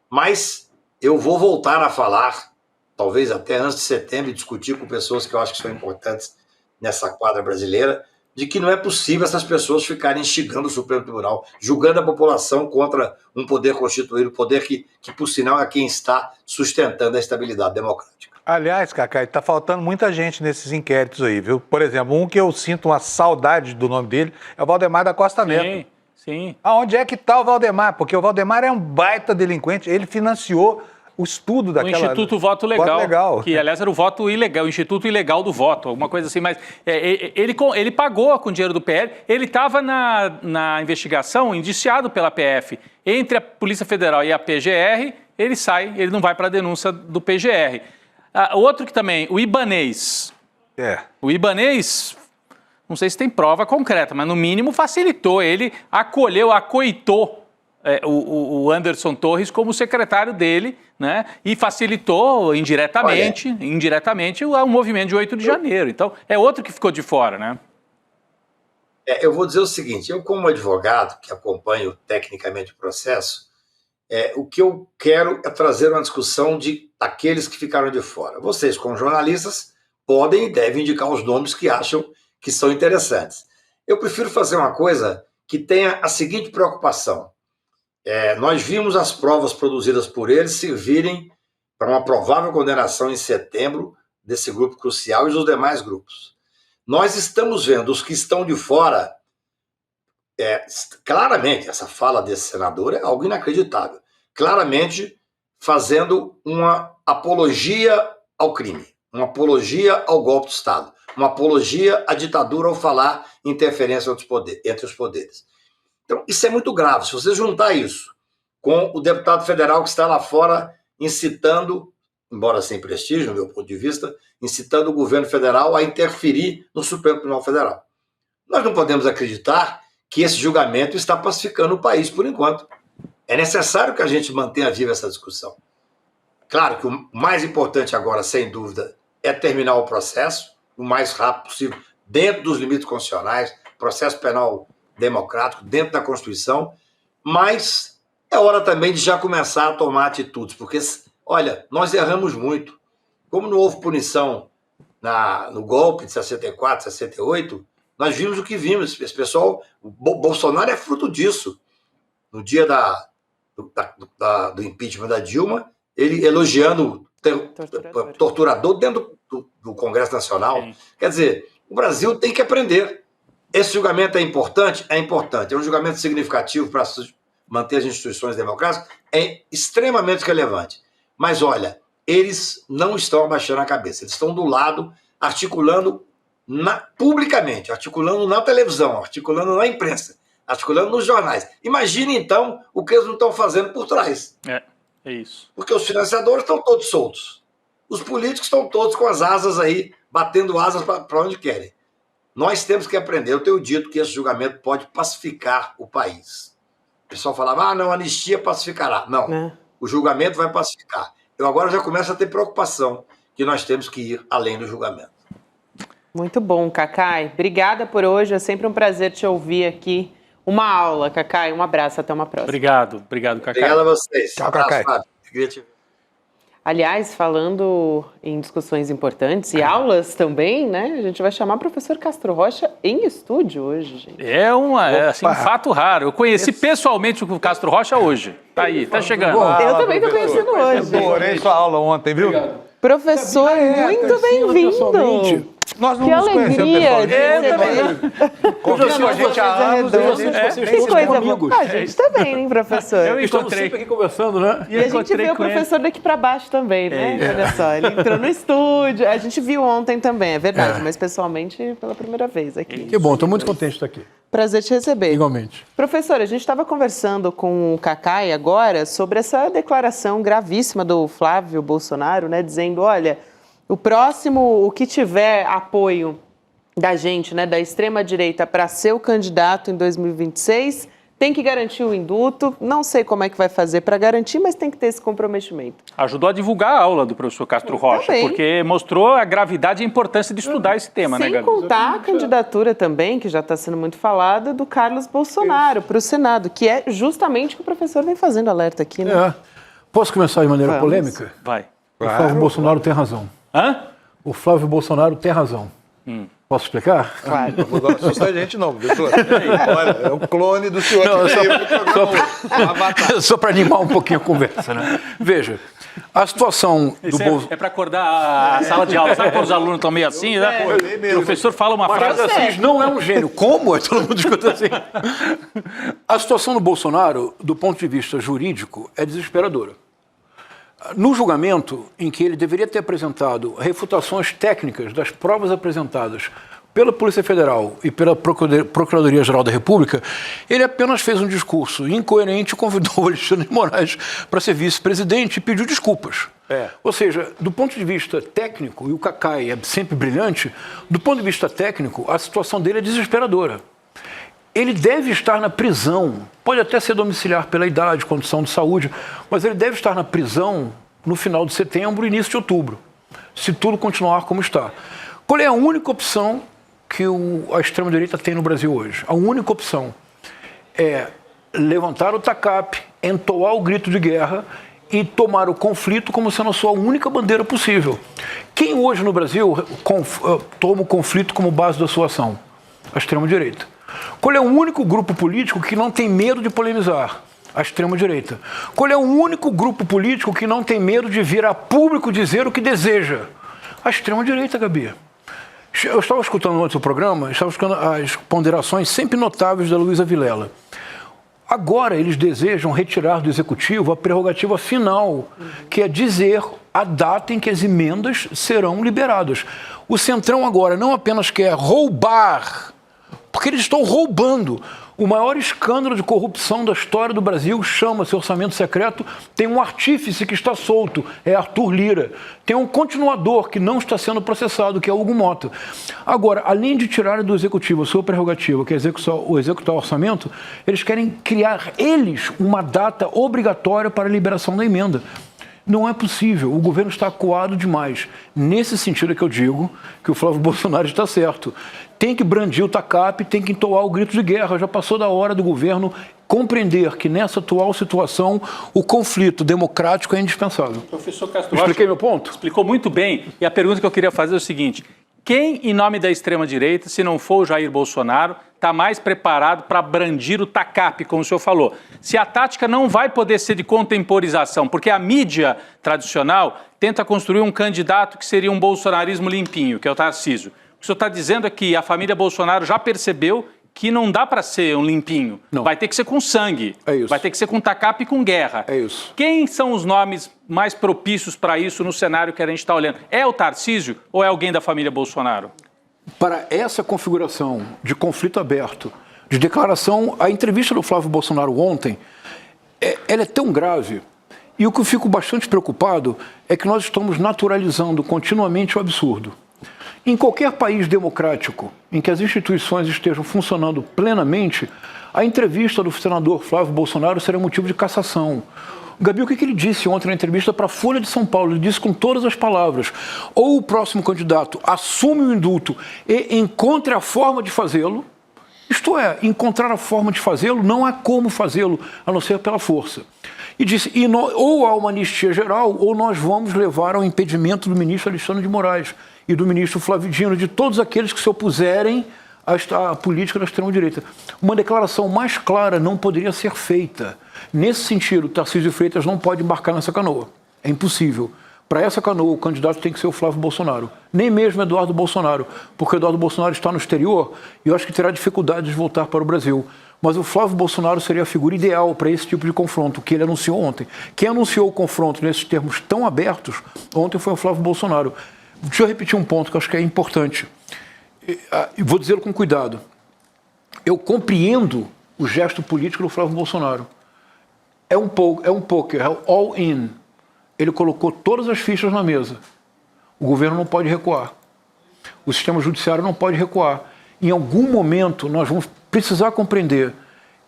Mas eu vou voltar a falar, talvez até antes de setembro, e discutir com pessoas que eu acho que são importantes nessa quadra brasileira, de que não é possível essas pessoas ficarem instigando o Supremo Tribunal, julgando a população contra um poder constituído, poder que por sinal, é quem está sustentando a estabilidade democrática. Aliás, Cacá, está faltando muita gente nesses inquéritos aí, viu? Por exemplo, um que eu sinto uma saudade do nome dele é o Valdemar da Costa Neto. Sim. Aonde é que está o Valdemar? Porque o Valdemar é um baita delinquente, ele financiou o estudo daquela... O Instituto Voto Legal, que aliás era o voto ilegal, o Instituto Ilegal do Voto, alguma coisa assim, mas ele pagou com dinheiro do PL, ele estava na investigação, indiciado pela PF, entre a Polícia Federal e a PGR, ele sai, ele não vai para a denúncia do PGR. Outro que também, o Ibanez. O Ibanez, não sei se tem prova concreta, mas no mínimo facilitou, ele acoitou o Anderson Torres como secretário dele, né? E facilitou indiretamente o movimento de 8 de janeiro. Então, é outro que ficou de fora, né? Eu vou dizer o seguinte, eu como advogado que acompanho tecnicamente o processo, o que eu quero é trazer uma discussão daqueles que ficaram de fora. Vocês, como jornalistas, podem e devem indicar os nomes que acham que são interessantes. Eu prefiro fazer uma coisa que tenha a seguinte preocupação. Nós vimos as provas produzidas por eles servirem para uma provável condenação em setembro desse grupo crucial e dos demais grupos. Nós estamos vendo os que estão de fora, claramente, essa fala desse senador é algo inacreditável, claramente fazendo uma apologia ao crime. uma apologia ao golpe de Estado, uma apologia à ditadura ao falar interferência entre os poderes. Então, isso é muito grave. Se você juntar isso com o deputado federal que está lá fora incitando, embora sem prestígio, no meu ponto de vista, incitando o governo federal a interferir no Supremo Tribunal Federal. Nós não podemos acreditar que esse julgamento está pacificando o país por enquanto. É necessário que a gente mantenha viva essa discussão. Claro que o mais importante agora, sem dúvida, é terminar o processo o mais rápido possível, dentro dos limites constitucionais, processo penal democrático, dentro da Constituição, mas é hora também de já começar a tomar atitudes, porque, olha, nós erramos muito. Como não houve punição no golpe de 64, 68, nós vimos o que vimos. Esse pessoal, o Bolsonaro é fruto disso. No dia do impeachment da Dilma, ele elogiando torturador dentro do Congresso Nacional. Sim. Quer dizer, o Brasil tem que aprender. Esse julgamento é importante? É importante. É um julgamento significativo para manter as instituições democráticas? É extremamente relevante. Mas, olha, eles não estão abaixando a cabeça. Eles estão do lado, articulando publicamente, articulando na televisão, articulando na imprensa, articulando nos jornais. Imagine, então, o que eles não estão fazendo por trás. É isso. Porque os financiadores estão todos soltos. Os políticos estão todos com as asas aí, batendo asas para onde querem. Nós temos que aprender. Eu tenho dito que esse julgamento pode pacificar o país. O pessoal falava, não, a anistia pacificará. Não, o julgamento vai pacificar. Eu agora já começo a ter preocupação que nós temos que ir além do julgamento. Muito bom, Cacai. Obrigada por hoje. É sempre um prazer te ouvir aqui. Uma aula, Cacai. Um abraço. Até uma próxima. Obrigado, Cacai. Obrigado a vocês. Tchau, Cacai. Aliás, falando em discussões importantes e aulas também, né? A gente vai chamar o professor Castro Rocha em estúdio hoje, gente. É um fato raro. Eu conheci pessoalmente o Castro Rocha hoje. Tá aí, tá chegando. Eu também estou conhecendo hoje. Eu adorei sua aula ontem, viu? Obrigado. Professor, muito bem-vindo. Nós não que nos alegria conhecemos a gente há anos. Que coisa boa. A gente também, hein, professor? Eu Estamos sempre aqui conversando, né? E a gente vê o professor daqui para baixo também, né? Olha só, ele entrou no estúdio. A gente viu ontem também, é verdade, mas pessoalmente pela primeira vez aqui. Que bom, estou muito contente de estar aqui. Prazer te receber. Igualmente. Professor, a gente estava conversando com o Cacai agora sobre essa declaração gravíssima do Flávio Bolsonaro, né? Dizendo, olha, o próximo, o que tiver apoio da gente, né, da extrema-direita para ser o candidato em 2026, tem que garantir o induto. Não sei como é que vai fazer para garantir, mas tem que ter esse comprometimento. Ajudou a divulgar a aula do professor Castro Rocha, também. Porque mostrou a gravidade e a importância de estudar esse tema, né, Gabi? Sem contar a candidatura também, que já está sendo muito falada, do Carlos Bolsonaro para o Senado, que é justamente o que o professor vem fazendo alerta aqui, né? Posso começar de maneira polêmica? Vai. O Flávio Bolsonaro tem razão. Hã? O Flávio Bolsonaro tem razão. Posso explicar? Claro. Não assusta a gente não, viu? Olha, é um clone do senhor. Só para animar um pouquinho a conversa, né? Veja, a situação do Bolsonaro... É para acordar a sala de aula. Sabe quando os alunos estão meio assim, né? O professor fala uma frase assim, não é um gênio. Como? Todo mundo escuta assim. A situação do Bolsonaro, do ponto de vista jurídico, é desesperadora. No julgamento, em que ele deveria ter apresentado refutações técnicas das provas apresentadas pela Polícia Federal e pela Procuradoria-Geral da República, ele apenas fez um discurso incoerente e convidou o Alexandre de Moraes para ser vice-presidente e pediu desculpas. Ou seja, do ponto de vista técnico, e o Cacai é sempre brilhante, do ponto de vista técnico, a situação dele é desesperadora. Ele deve estar na prisão, pode até ser domiciliar pela idade, condição de saúde, mas ele deve estar na prisão no final de setembro e início de outubro, se tudo continuar como está. Qual é a única opção que a extrema-direita tem no Brasil hoje? A única opção é levantar o tacape, entoar o grito de guerra e tomar o conflito como sendo a sua única bandeira possível. Quem hoje no Brasil toma o conflito como base da sua ação? A extrema-direita. Qual é o único grupo político que não tem medo de polemizar? A extrema-direita. Qual é o único grupo político que não tem medo de vir a público dizer o que deseja? A extrema-direita, Gabi. Eu estava escutando antes o programa, estava escutando as ponderações sempre notáveis da Luísa Vilela. Agora eles desejam retirar do Executivo a prerrogativa final, que é dizer a data em que as emendas serão liberadas. O Centrão agora não apenas quer roubar, porque eles estão roubando. O maior escândalo de corrupção da história do Brasil chama-se orçamento secreto. Tem um artífice que está solto, é Arthur Lira. Tem um continuador que não está sendo processado, que é Hugo Mota. Agora, além de tirarem do executivo a sua prerrogativa, que é executar o orçamento, eles querem criar, uma data obrigatória para a liberação da emenda. Não é possível, o governo está acuado demais. Nesse sentido é que eu digo que o Flávio Bolsonaro está certo. Tem que brandir o tacape, tem que entoar o grito de guerra. Já passou da hora do governo compreender que nessa atual situação o conflito democrático é indispensável. Professor Castro, expliquei meu ponto? Explicou muito bem. E a pergunta que eu queria fazer é o seguinte: quem, em nome da extrema-direita, se não for o Jair Bolsonaro, está mais preparado para brandir o tacape, como o senhor falou? Se a tática não vai poder ser de contemporização, porque a mídia tradicional tenta construir um candidato que seria um bolsonarismo limpinho, que é o Tarcísio. O que o senhor está dizendo é que a família Bolsonaro já percebeu que não dá para ser um limpinho. Não. Vai ter que ser com sangue. É isso. Vai ter que ser com tacape e com guerra. É isso. Quem são os nomes mais propícios para isso no cenário que a gente está olhando? É o Tarcísio ou é alguém da família Bolsonaro? Para essa configuração de conflito aberto, de declaração, a entrevista do Flávio Bolsonaro ontem, ela é tão grave. E o que eu fico bastante preocupado é que nós estamos naturalizando continuamente o absurdo. Em qualquer país democrático em que as instituições estejam funcionando plenamente, a entrevista do senador Flávio Bolsonaro será motivo de cassação. Gabi, o que ele disse ontem na entrevista para a Folha de São Paulo? Ele disse com todas as palavras: ou o próximo candidato assume o indulto e encontre a forma de fazê-lo, isto é, encontrar a forma de fazê-lo, não há como fazê-lo, a não ser pela força. E disse, ou há uma anistia geral, ou nós vamos levar ao impedimento do ministro Alexandre de Moraes e do ministro Flávio Dino, de todos aqueles que se opuserem à política da extrema-direita. Uma declaração mais clara não poderia ser feita. Nesse sentido, Tarcísio Freitas não pode embarcar nessa canoa. É impossível. Para essa canoa, o candidato tem que ser o Flávio Bolsonaro. Nem mesmo Eduardo Bolsonaro, porque Eduardo Bolsonaro está no exterior e eu acho que terá dificuldade de voltar para o Brasil. Mas o Flávio Bolsonaro seria a figura ideal para esse tipo de confronto, que ele anunciou ontem. Quem anunciou o confronto nesses termos tão abertos, ontem foi o Flávio Bolsonaro. Deixa eu repetir um ponto que eu acho que é importante. E vou dizê-lo com cuidado. Eu compreendo o gesto político do Flávio Bolsonaro. É um poker, é um all-in. Ele colocou todas as fichas na mesa. O governo não pode recuar. O sistema judiciário não pode recuar. Em algum momento, nós vamos precisar compreender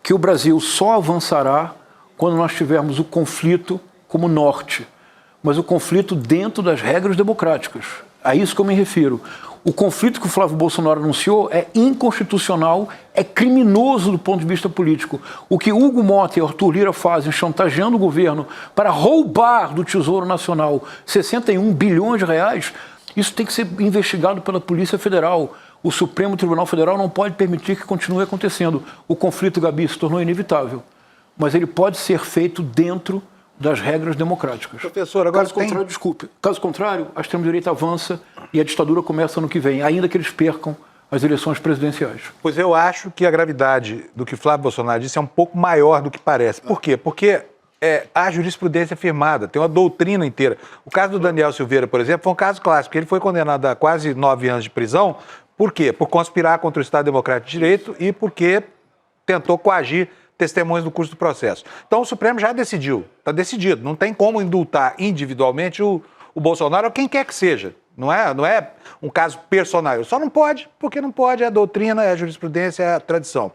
que o Brasil só avançará quando nós tivermos o conflito como norte, mas o conflito dentro das regras democráticas. A isso que eu me refiro. O conflito que o Flávio Bolsonaro anunciou é inconstitucional, é criminoso do ponto de vista político. O que Hugo Mota e Arthur Lira fazem, chantageando o governo para roubar do Tesouro Nacional 61 bilhões de reais, isso tem que ser investigado pela Polícia Federal. O Supremo Tribunal Federal não pode permitir que continue acontecendo. O conflito, Gabi, se tornou inevitável, mas ele pode ser feito dentro das regras democráticas. Professor, agora Caso contrário, a extrema-direita avança e a ditadura começa ano que vem, ainda que eles percam as eleições presidenciais. Pois eu acho que a gravidade do que Flávio Bolsonaro disse é um pouco maior do que parece. Por quê? Porque há jurisprudência firmada, tem uma doutrina inteira. O caso do Daniel Silveira, por exemplo, foi um caso clássico. Ele foi condenado a quase 9 anos de prisão. Por quê? Por conspirar contra o Estado Democrático de Direito e porque tentou coagir testemunhas do curso do processo. Então o Supremo já decidiu, está decidido. Não tem como indultar individualmente o Bolsonaro ou quem quer que seja. Não é um caso personal. Só não pode, porque não pode, é a doutrina, é a jurisprudência, é a tradição.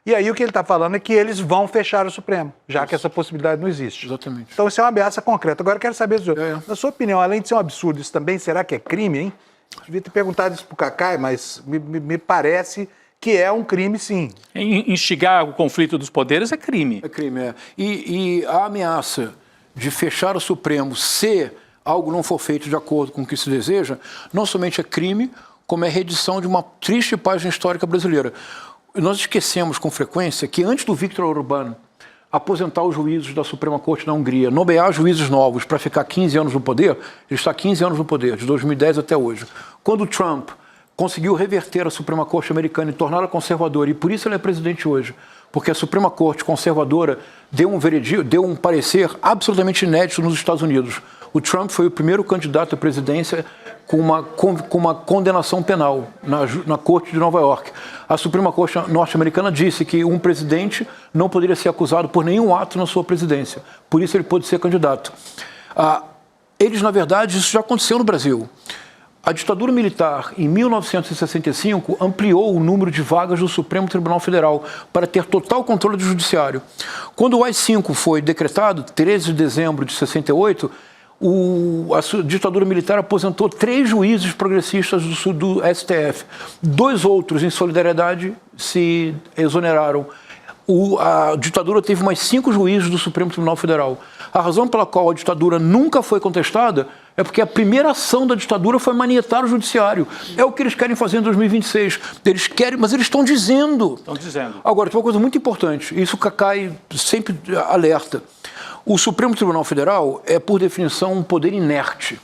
E aí o que ele está falando é que eles vão fechar o Supremo, já que essa possibilidade não existe. Exatamente. Então isso é uma ameaça concreta. Agora eu quero saber, na sua opinião, além de ser um absurdo, isso também será que é crime, hein? Eu devia ter perguntado isso para o Cacai, mas me parece que é um crime, sim. Instigar o conflito dos poderes é crime. É crime, é. E a ameaça de fechar o Supremo se algo não for feito de acordo com o que se deseja, não somente é crime, como é reedição de uma triste página histórica brasileira. Nós esquecemos com frequência que antes do Viktor Orbán aposentar os juízes da Suprema Corte da Hungria, nomear juízes novos para ficar 15 anos no poder, ele está 15 anos no poder, de 2010 até hoje. Quando Trump conseguiu reverter a Suprema Corte americana e torná-la conservadora, e por isso ele é presidente hoje, porque a Suprema Corte conservadora deu um parecer absolutamente inédito nos Estados Unidos. O Trump foi o primeiro candidato à presidência com uma condenação penal na Corte de Nova York. A Suprema Corte norte-americana disse que um presidente não poderia ser acusado por nenhum ato na sua presidência. Por isso ele pôde ser candidato. Eles, na verdade, isso já aconteceu no Brasil. A ditadura militar, em 1965, ampliou o número de vagas do Supremo Tribunal Federal para ter total controle do judiciário. Quando o AI-5 foi decretado, 13 de dezembro de 68, a ditadura militar aposentou 3 juízes progressistas do STF. 2 outros, em solidariedade, se exoneraram. A ditadura teve mais 5 juízes do Supremo Tribunal Federal. A razão pela qual a ditadura nunca foi contestada é porque a primeira ação da ditadura foi manietar o judiciário. É o que eles querem fazer em 2026. Eles querem, mas eles estão dizendo. Estão dizendo. Agora, tem uma coisa muito importante. Isso o Cacai sempre alerta. O Supremo Tribunal Federal é, por definição, um poder inerte.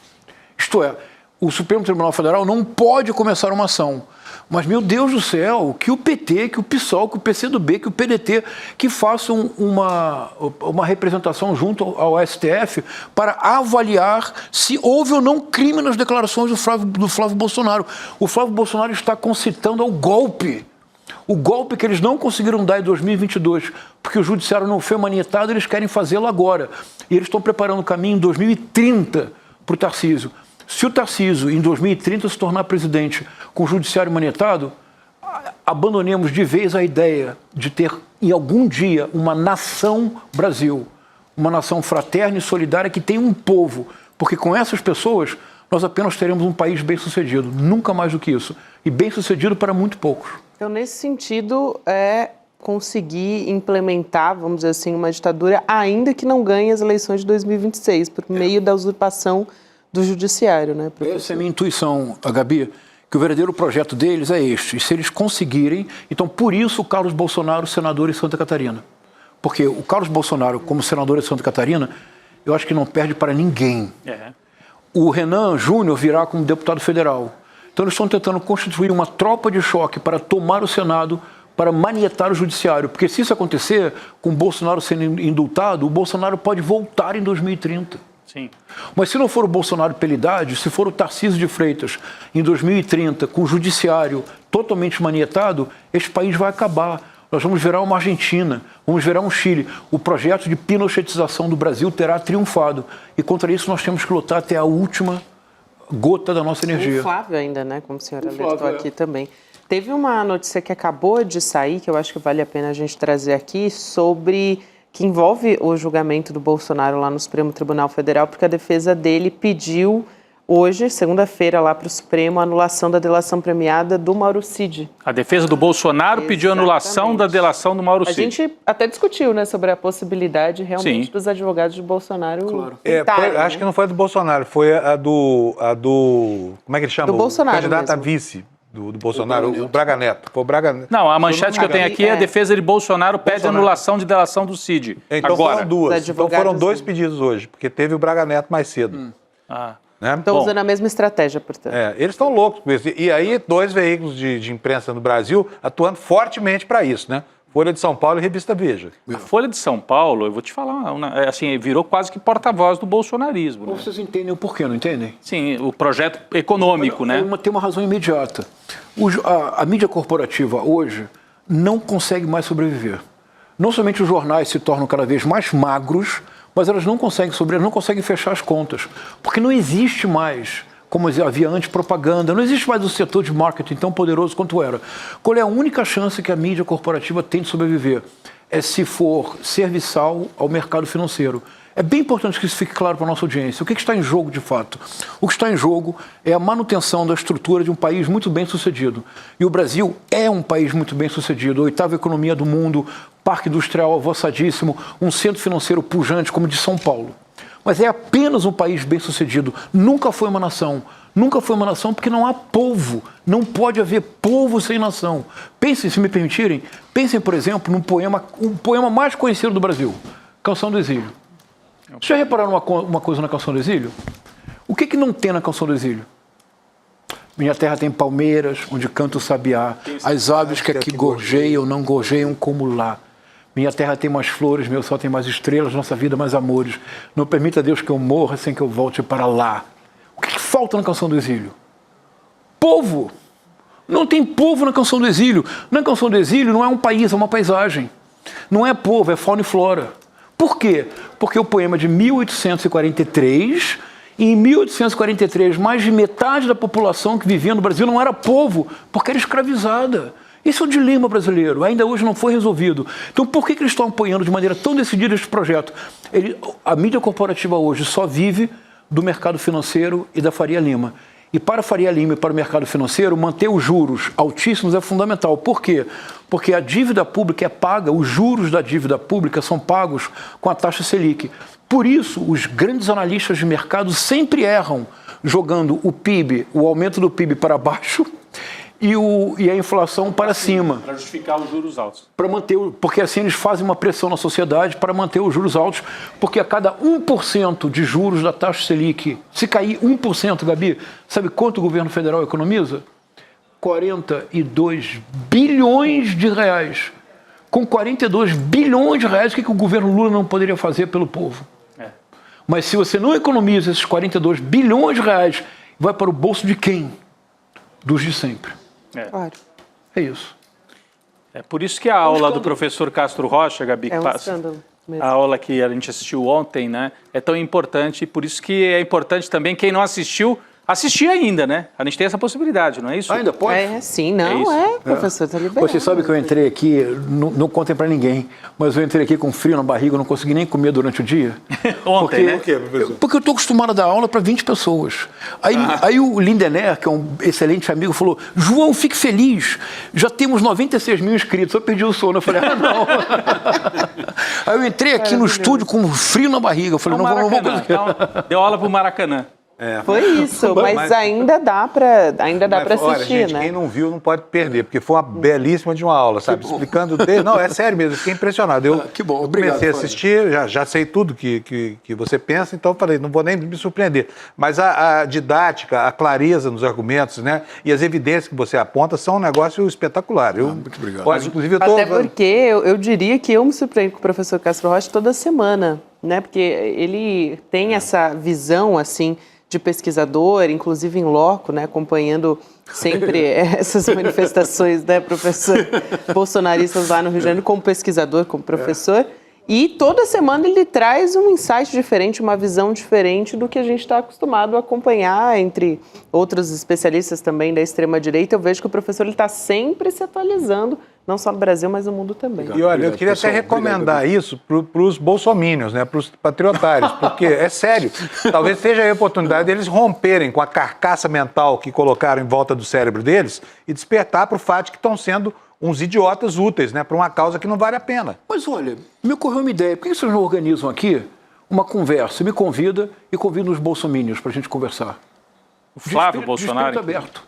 Isto é, o Supremo Tribunal Federal não pode começar uma ação. Mas, meu Deus do céu, que o PT, que o PSOL, que o PCdoB, que o PDT, que façam uma representação junto ao STF para avaliar se houve ou não crime nas declarações do Flávio Bolsonaro. O Flávio Bolsonaro está concitando ao golpe. O golpe que eles não conseguiram dar em 2022, porque o judiciário não foi manietado, eles querem fazê-lo agora. E eles estão preparando o caminho em 2030 para o Tarcísio. Se o Tarcísio, em 2030, se tornar presidente com o judiciário manietado, abandonemos de vez a ideia de ter, em algum dia, uma nação Brasil, uma nação fraterna e solidária que tem um povo, porque com essas pessoas nós apenas teremos um país bem-sucedido, nunca mais do que isso, e bem-sucedido para muito poucos. Então, nesse sentido, é conseguir implementar, vamos dizer assim, uma ditadura, ainda que não ganhe as eleições de 2026, por meio da usurpação do judiciário, né, professor? Essa é a minha intuição, Gabi, que o verdadeiro projeto deles é este. E se eles conseguirem, então por isso o Carlos Bolsonaro, senador em Santa Catarina. Porque o Carlos Bolsonaro, como senador em Santa Catarina, eu acho que não perde para ninguém. O Renan Júnior virá como deputado federal. Então eles estão tentando constituir uma tropa de choque para tomar o Senado, para manietar o judiciário. Porque se isso acontecer, com o Bolsonaro sendo indultado, o Bolsonaro pode voltar em 2030. Sim. Mas se não for o Bolsonaro pela idade, se for o Tarcísio de Freitas em 2030, com o judiciário totalmente manietado, esse país vai acabar. Nós vamos virar uma Argentina, vamos virar um Chile. O projeto de pinochetização do Brasil terá triunfado. E contra isso nós temos que lutar até a última gota da nossa energia. O Flávio ainda, né? Como a senhora alertou aqui também. Teve uma notícia que acabou de sair, que eu acho que vale a pena a gente trazer aqui, que envolve o julgamento do Bolsonaro lá no Supremo Tribunal Federal, porque a defesa dele pediu hoje, segunda-feira, lá para o Supremo, a anulação da delação premiada do Mauro Cid. A defesa do Bolsonaro pediu anulação da delação do Mauro Cid. A gente até discutiu, né, sobre a possibilidade realmente dos advogados de Bolsonaro tentarem, acho que não foi a do Bolsonaro, foi a do como é que ele chama? Do Bolsonaro o candidato a mesmo. vice do Bolsonaro, o Braga Neto. Foi o Braga Neto. Não, a manchete que eu tenho aqui é a defesa de Bolsonaro pede anulação de delação do Cid. Então agora. foram duas. Então foram 2 pedidos hoje, porque teve o Braga Neto mais cedo. Né? Estão usando a mesma estratégia, portanto. Eles estão loucos com isso. E aí, 2 veículos de imprensa no Brasil atuando fortemente para isso, né? Folha de São Paulo e Revista Veja. A Folha de São Paulo, eu vou te falar, assim, virou quase que porta-voz do bolsonarismo. Né? Vocês entendem o porquê, não entendem? Sim, o projeto econômico, né? Tem uma razão imediata. A mídia corporativa hoje não consegue mais sobreviver. Não somente os jornais se tornam cada vez mais magros, mas elas não conseguem sobreviver, não conseguem fechar as contas. Porque não existe mais, como havia antes, propaganda, não existe mais um setor de marketing tão poderoso quanto era. Qual é a única chance que a mídia corporativa tem de sobreviver? É se for serviçal ao mercado financeiro. É bem importante que isso fique claro para a nossa audiência. O que está em jogo, de fato? O que está em jogo é a manutenção da estrutura de um país muito bem sucedido. E o Brasil é um país muito bem sucedido, a 8ª economia do mundo, parque industrial avançadíssimo, um centro financeiro pujante como o de São Paulo. Mas é apenas um país bem sucedido, nunca foi uma nação. Nunca foi uma nação porque não há povo, não pode haver povo sem nação. Pensem, se me permitirem, pensem, por exemplo, num o poema mais conhecido do Brasil, Canção do Exílio. Vocês já repararam uma coisa na Canção do Exílio? O que não tem na Canção do Exílio? Minha terra tem palmeiras, onde canta o sabiá, as aves que aqui gorjeiam, não gorjeiam como lá. Minha terra tem mais flores, meu sol tem mais estrelas, nossa vida mais amores. Não permita, Deus, que eu morra sem que eu volte para lá. O que falta na Canção do Exílio? Povo! Não tem povo na Canção do Exílio. Na Canção do Exílio não é um país, é uma paisagem. Não é povo, é fauna e flora. Por quê? Porque o poema é de 1843, e em 1843 mais de metade da população que vivia no Brasil não era povo, porque era escravizada. Esse é o dilema brasileiro, ainda hoje não foi resolvido. Então por que eles estão apoiando de maneira tão decidida esse projeto? A mídia corporativa hoje só vive do mercado financeiro e da Faria Lima. E para a Faria Lima e para o mercado financeiro, manter os juros altíssimos é fundamental. Por quê? Porque a dívida pública é paga, os juros da dívida pública são pagos com a taxa Selic. Por isso, os grandes analistas de mercado sempre erram, jogando o PIB, o aumento do PIB para baixo e a inflação para cima. Para justificar os juros altos. Porque assim eles fazem uma pressão na sociedade para manter os juros altos, porque a cada 1% de juros da taxa Selic, se cair 1%, Gabi, sabe quanto o governo federal economiza? 42 bilhões de reais. Com 42 bilhões de reais, o que o governo Lula não poderia fazer pelo povo? Mas se você não economiza esses 42 bilhões de reais, vai para o bolso de quem? Dos de sempre. Claro. É isso. É por isso que a aula do professor Castro Rocha, Gabi, a aula que a gente assistiu ontem, né, é tão importante, e por isso que é importante também quem não assistiu, assistir ainda, né? A gente tem essa possibilidade, não é isso? Ainda pode? Sim, não, professor, tá liberado. Você sabe que eu entrei aqui, não contem pra ninguém, mas eu entrei aqui com frio na barriga, eu não consegui nem comer durante o dia. Ontem, né? Porque eu tô acostumado a dar aula para 20 pessoas. Aí o Lindener, que é um excelente amigo, falou, João, fique feliz, já temos 96 mil inscritos. Eu perdi o sono, eu falei, não. Aí eu entrei aqui no estúdio com frio na barriga, eu falei, não vou conseguir. Então, deu aula pro Maracanã. Foi isso, mas ainda dá para assistir, olha, gente, né? Quem não viu não pode perder, porque foi uma belíssima de uma aula, sabe? Explicando Não, é sério mesmo, eu fiquei impressionado. Que bom, obrigado. Comecei a assistir, já sei tudo que você pensa, então eu falei, não vou nem me surpreender. Mas a didática, a clareza nos argumentos, né? E as evidências que você aponta são um negócio espetacular. Muito obrigado. Olha, inclusive, Até porque eu diria que eu me surpreendo com o professor Castro Rocha toda semana, né? Porque ele tem essa visão, assim, de pesquisador, inclusive em loco, né, acompanhando sempre essas manifestações, né, professor, bolsonaristas lá no Rio de Janeiro, como pesquisador, como professor, e toda semana ele traz um insight diferente, uma visão diferente do que a gente está acostumado a acompanhar entre outros especialistas também da extrema-direita. Eu vejo que o professor está sempre se atualizando, não só no Brasil, mas no mundo também. E olha, eu queria até recomendar isso para os bolsomínios, né, para os patriotários, porque é sério, talvez seja a oportunidade deles romperem com a carcaça mental que colocaram em volta do cérebro deles e despertar para o fato de que estão sendo uns idiotas úteis, né, para uma causa que não vale a pena. Mas olha, me ocorreu uma ideia, por que vocês não organizam aqui uma conversa, me convida e convida os bolsomínios para a gente conversar? O Flávio Bolsonaro? De aberto.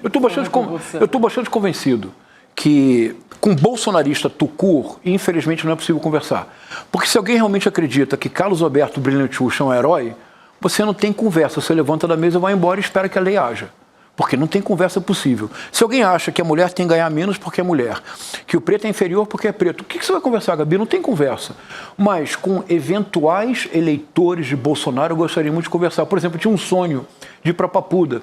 Eu estou bastante convencido que com bolsonarista tucur, infelizmente, não é possível conversar. Porque se alguém realmente acredita que Carlos Alberto Brilhante Ucha é um herói, você não tem conversa. Você levanta da mesa, vai embora e espera que a lei haja. Porque não tem conversa possível. Se alguém acha que a mulher tem que ganhar menos porque é mulher, que o preto é inferior porque é preto, o que você vai conversar, Gabi? Não tem conversa. Mas com eventuais eleitores de Bolsonaro, eu gostaria muito de conversar. Por exemplo, eu tinha um sonho de ir para Papuda.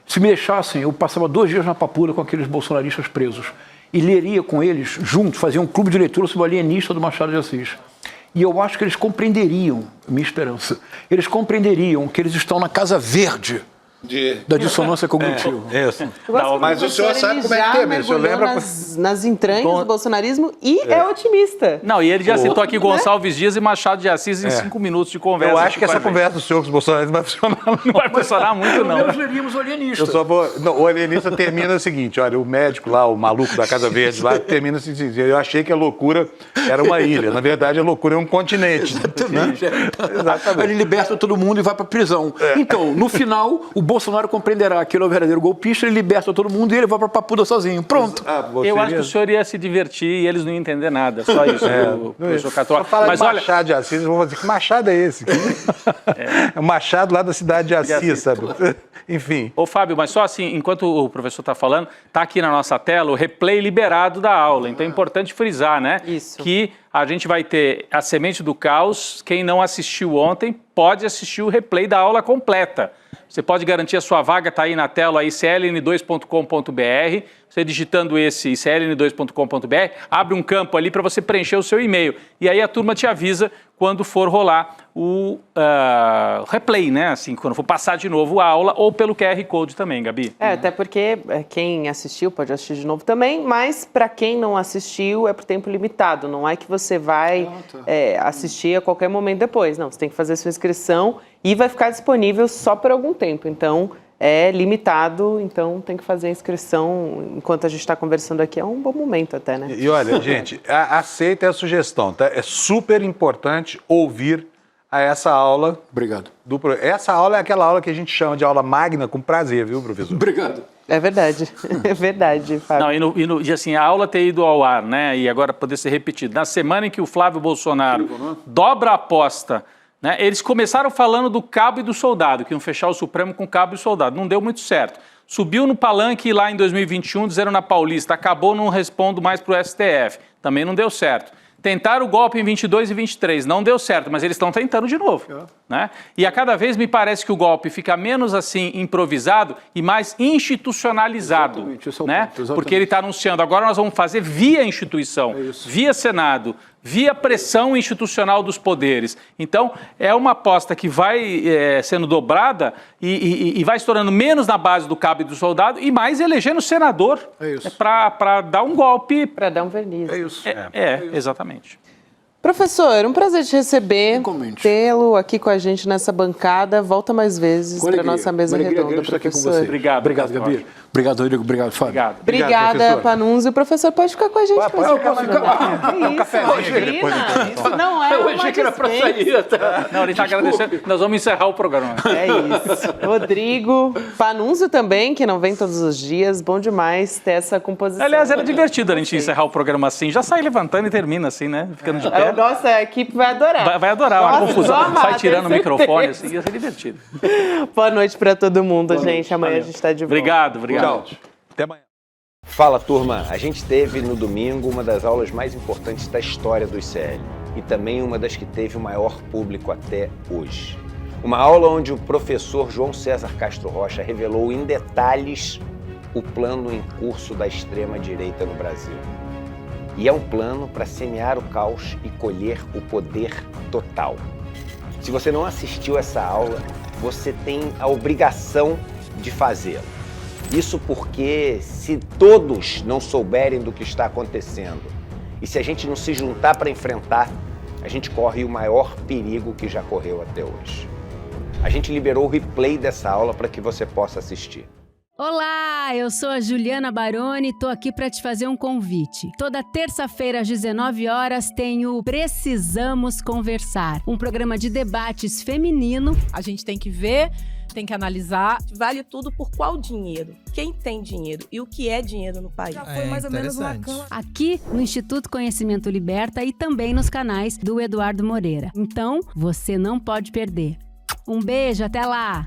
Se me deixassem, eu passava 2 dias na Papuda com aqueles bolsonaristas presos e leria com eles, juntos, fazia um clube de leitura sobre o alienista do Machado de Assis. E eu acho que eles compreenderiam, minha esperança, eles compreenderiam que eles estão na Casa Verde da dissonância cognitiva. Isso. Mas o senhor sabe como é que é mesmo. O senhor lembra nas entranhas do bolsonarismo e é otimista. Não, e ele já citou aqui Gonçalves Dias e Machado de Assis em 5 minutos de conversa. Eu acho que essa conversa do senhor com os bolsonaristas vai funcionar. Não vai funcionar muito, não. Nós leríamos o alienista. Eu só vou... Não, o alienista termina o seguinte, olha, o médico lá, o maluco da Casa Verde lá, termina assim, eu achei que a loucura era uma ilha. Na verdade, a loucura é um continente. Exatamente. Né? Exatamente. Ele liberta todo mundo e vai para prisão. Então, no final, o Bolsonaro compreenderá que ele é o verdadeiro golpista, ele liberta todo mundo e ele vai para Papuda sozinho. Pronto. Eu acho que o senhor ia se divertir e eles não iam entender nada. Só isso, professor Catrola. Mas olha, Machado de Assis, eu vou dizer que Machado é esse? É o Machado lá da cidade de Assis, sabe? Enfim. Ô, Fábio, mas só assim, enquanto o professor está falando, está aqui na nossa tela o replay liberado da aula. Então é importante frisar, né? Isso. Que a gente vai ter a Semente do Caos. Quem não assistiu ontem pode assistir o replay da aula completa. Você pode garantir a sua vaga, está aí na tela, icln2.com.br. Você digitando esse icln2.com.br, abre um campo ali para você preencher o seu e-mail. E aí a turma te avisa quando for rolar o replay, né? Assim, quando for passar de novo a aula, ou pelo QR Code também, Gabi. Até porque quem assistiu pode assistir de novo também, mas para quem não assistiu é por tempo limitado. Não é que você vai assistir a qualquer momento depois. Não, você tem que fazer sua inscrição e vai ficar disponível só por algum tempo. Então, é limitado, então tem que fazer a inscrição enquanto a gente está conversando aqui. É um bom momento até, né? E olha, gente, aceita a sugestão, tá? É super importante ouvir essa aula. Obrigado. Essa aula é aquela aula que a gente chama de aula magna com prazer, viu, professor? Obrigado. É verdade, é verdade, Fábio. Não, e assim, a aula ter ido ao ar, né, e agora poder ser repetido. Na semana em que o Flávio Bolsonaro dobra a aposta, né, eles começaram falando do cabo e do soldado, que iam fechar o Supremo com cabo e soldado. Não deu muito certo. Subiu no palanque lá em 2021, disseram na Paulista, acabou, não respondo mais para o STF. Também não deu certo. Tentaram o golpe em 22 e 23, não deu certo, mas eles estão tentando de novo. Né? E a cada vez me parece que o golpe fica menos assim improvisado e mais institucionalizado. Exatamente, esse é o ponto, exatamente. Porque ele está anunciando, agora nós vamos fazer via instituição, via Senado, via pressão institucional dos poderes. Então, é uma aposta que vai sendo dobrada e vai se tornando menos na base do cabo e do soldado e mais elegendo senador para dar um golpe. Para dar um verniz. É isso. Exatamente. Professor, um prazer te receber, tê-lo aqui com a gente nessa bancada. Volta mais vezes para a nossa mesa redonda, professor. Obrigado. Obrigado, Gabi. Obrigado, Rodrigo. Obrigado, Fábio. Obrigada, Panunzio. O professor pode ficar com a gente. Eu posso ficar. Um cafezinho depois. Isso não é uma achei que era para sair. Não, ele está agradecendo. Nós vamos encerrar o programa. É isso. Rodrigo, Panunzio também, que não vem todos os dias. Bom demais ter essa composição. Aliás, era divertido a gente encerrar o programa assim. Já sai levantando e termina assim, né? Ficando de pé. Nossa, a equipe vai adorar. Vai adorar, uma confusão. Sai tirando o microfone, assim, ia ser divertido. Boa noite para todo mundo, gente. Amanhã a gente está de volta. Obrigado. Tchau. Até amanhã. Fala, turma. A gente teve no domingo uma das aulas mais importantes da história do ICL e também uma das que teve o maior público até hoje. Uma aula onde o professor João César Castro Rocha revelou em detalhes o plano em curso da extrema-direita no Brasil. E é um plano para semear o caos e colher o poder total. Se você não assistiu essa aula, você tem a obrigação de fazê-lo. Isso porque se todos não souberem do que está acontecendo e se a gente não se juntar para enfrentar, a gente corre o maior perigo que já correu até hoje. A gente liberou o replay dessa aula para que você possa assistir. Olá, eu sou a Juliana Baroni e tô aqui para te fazer um convite. Toda terça-feira às 19 horas tem o Precisamos Conversar, um programa de debates feminino. A gente tem que ver, tem que analisar, vale tudo por qual dinheiro, quem tem dinheiro e o que é dinheiro no país. Já foi mais ou menos uma cama. Aqui no Instituto Conhecimento Liberta e também nos canais do Eduardo Moreira. Então, você não pode perder. Um beijo, até lá!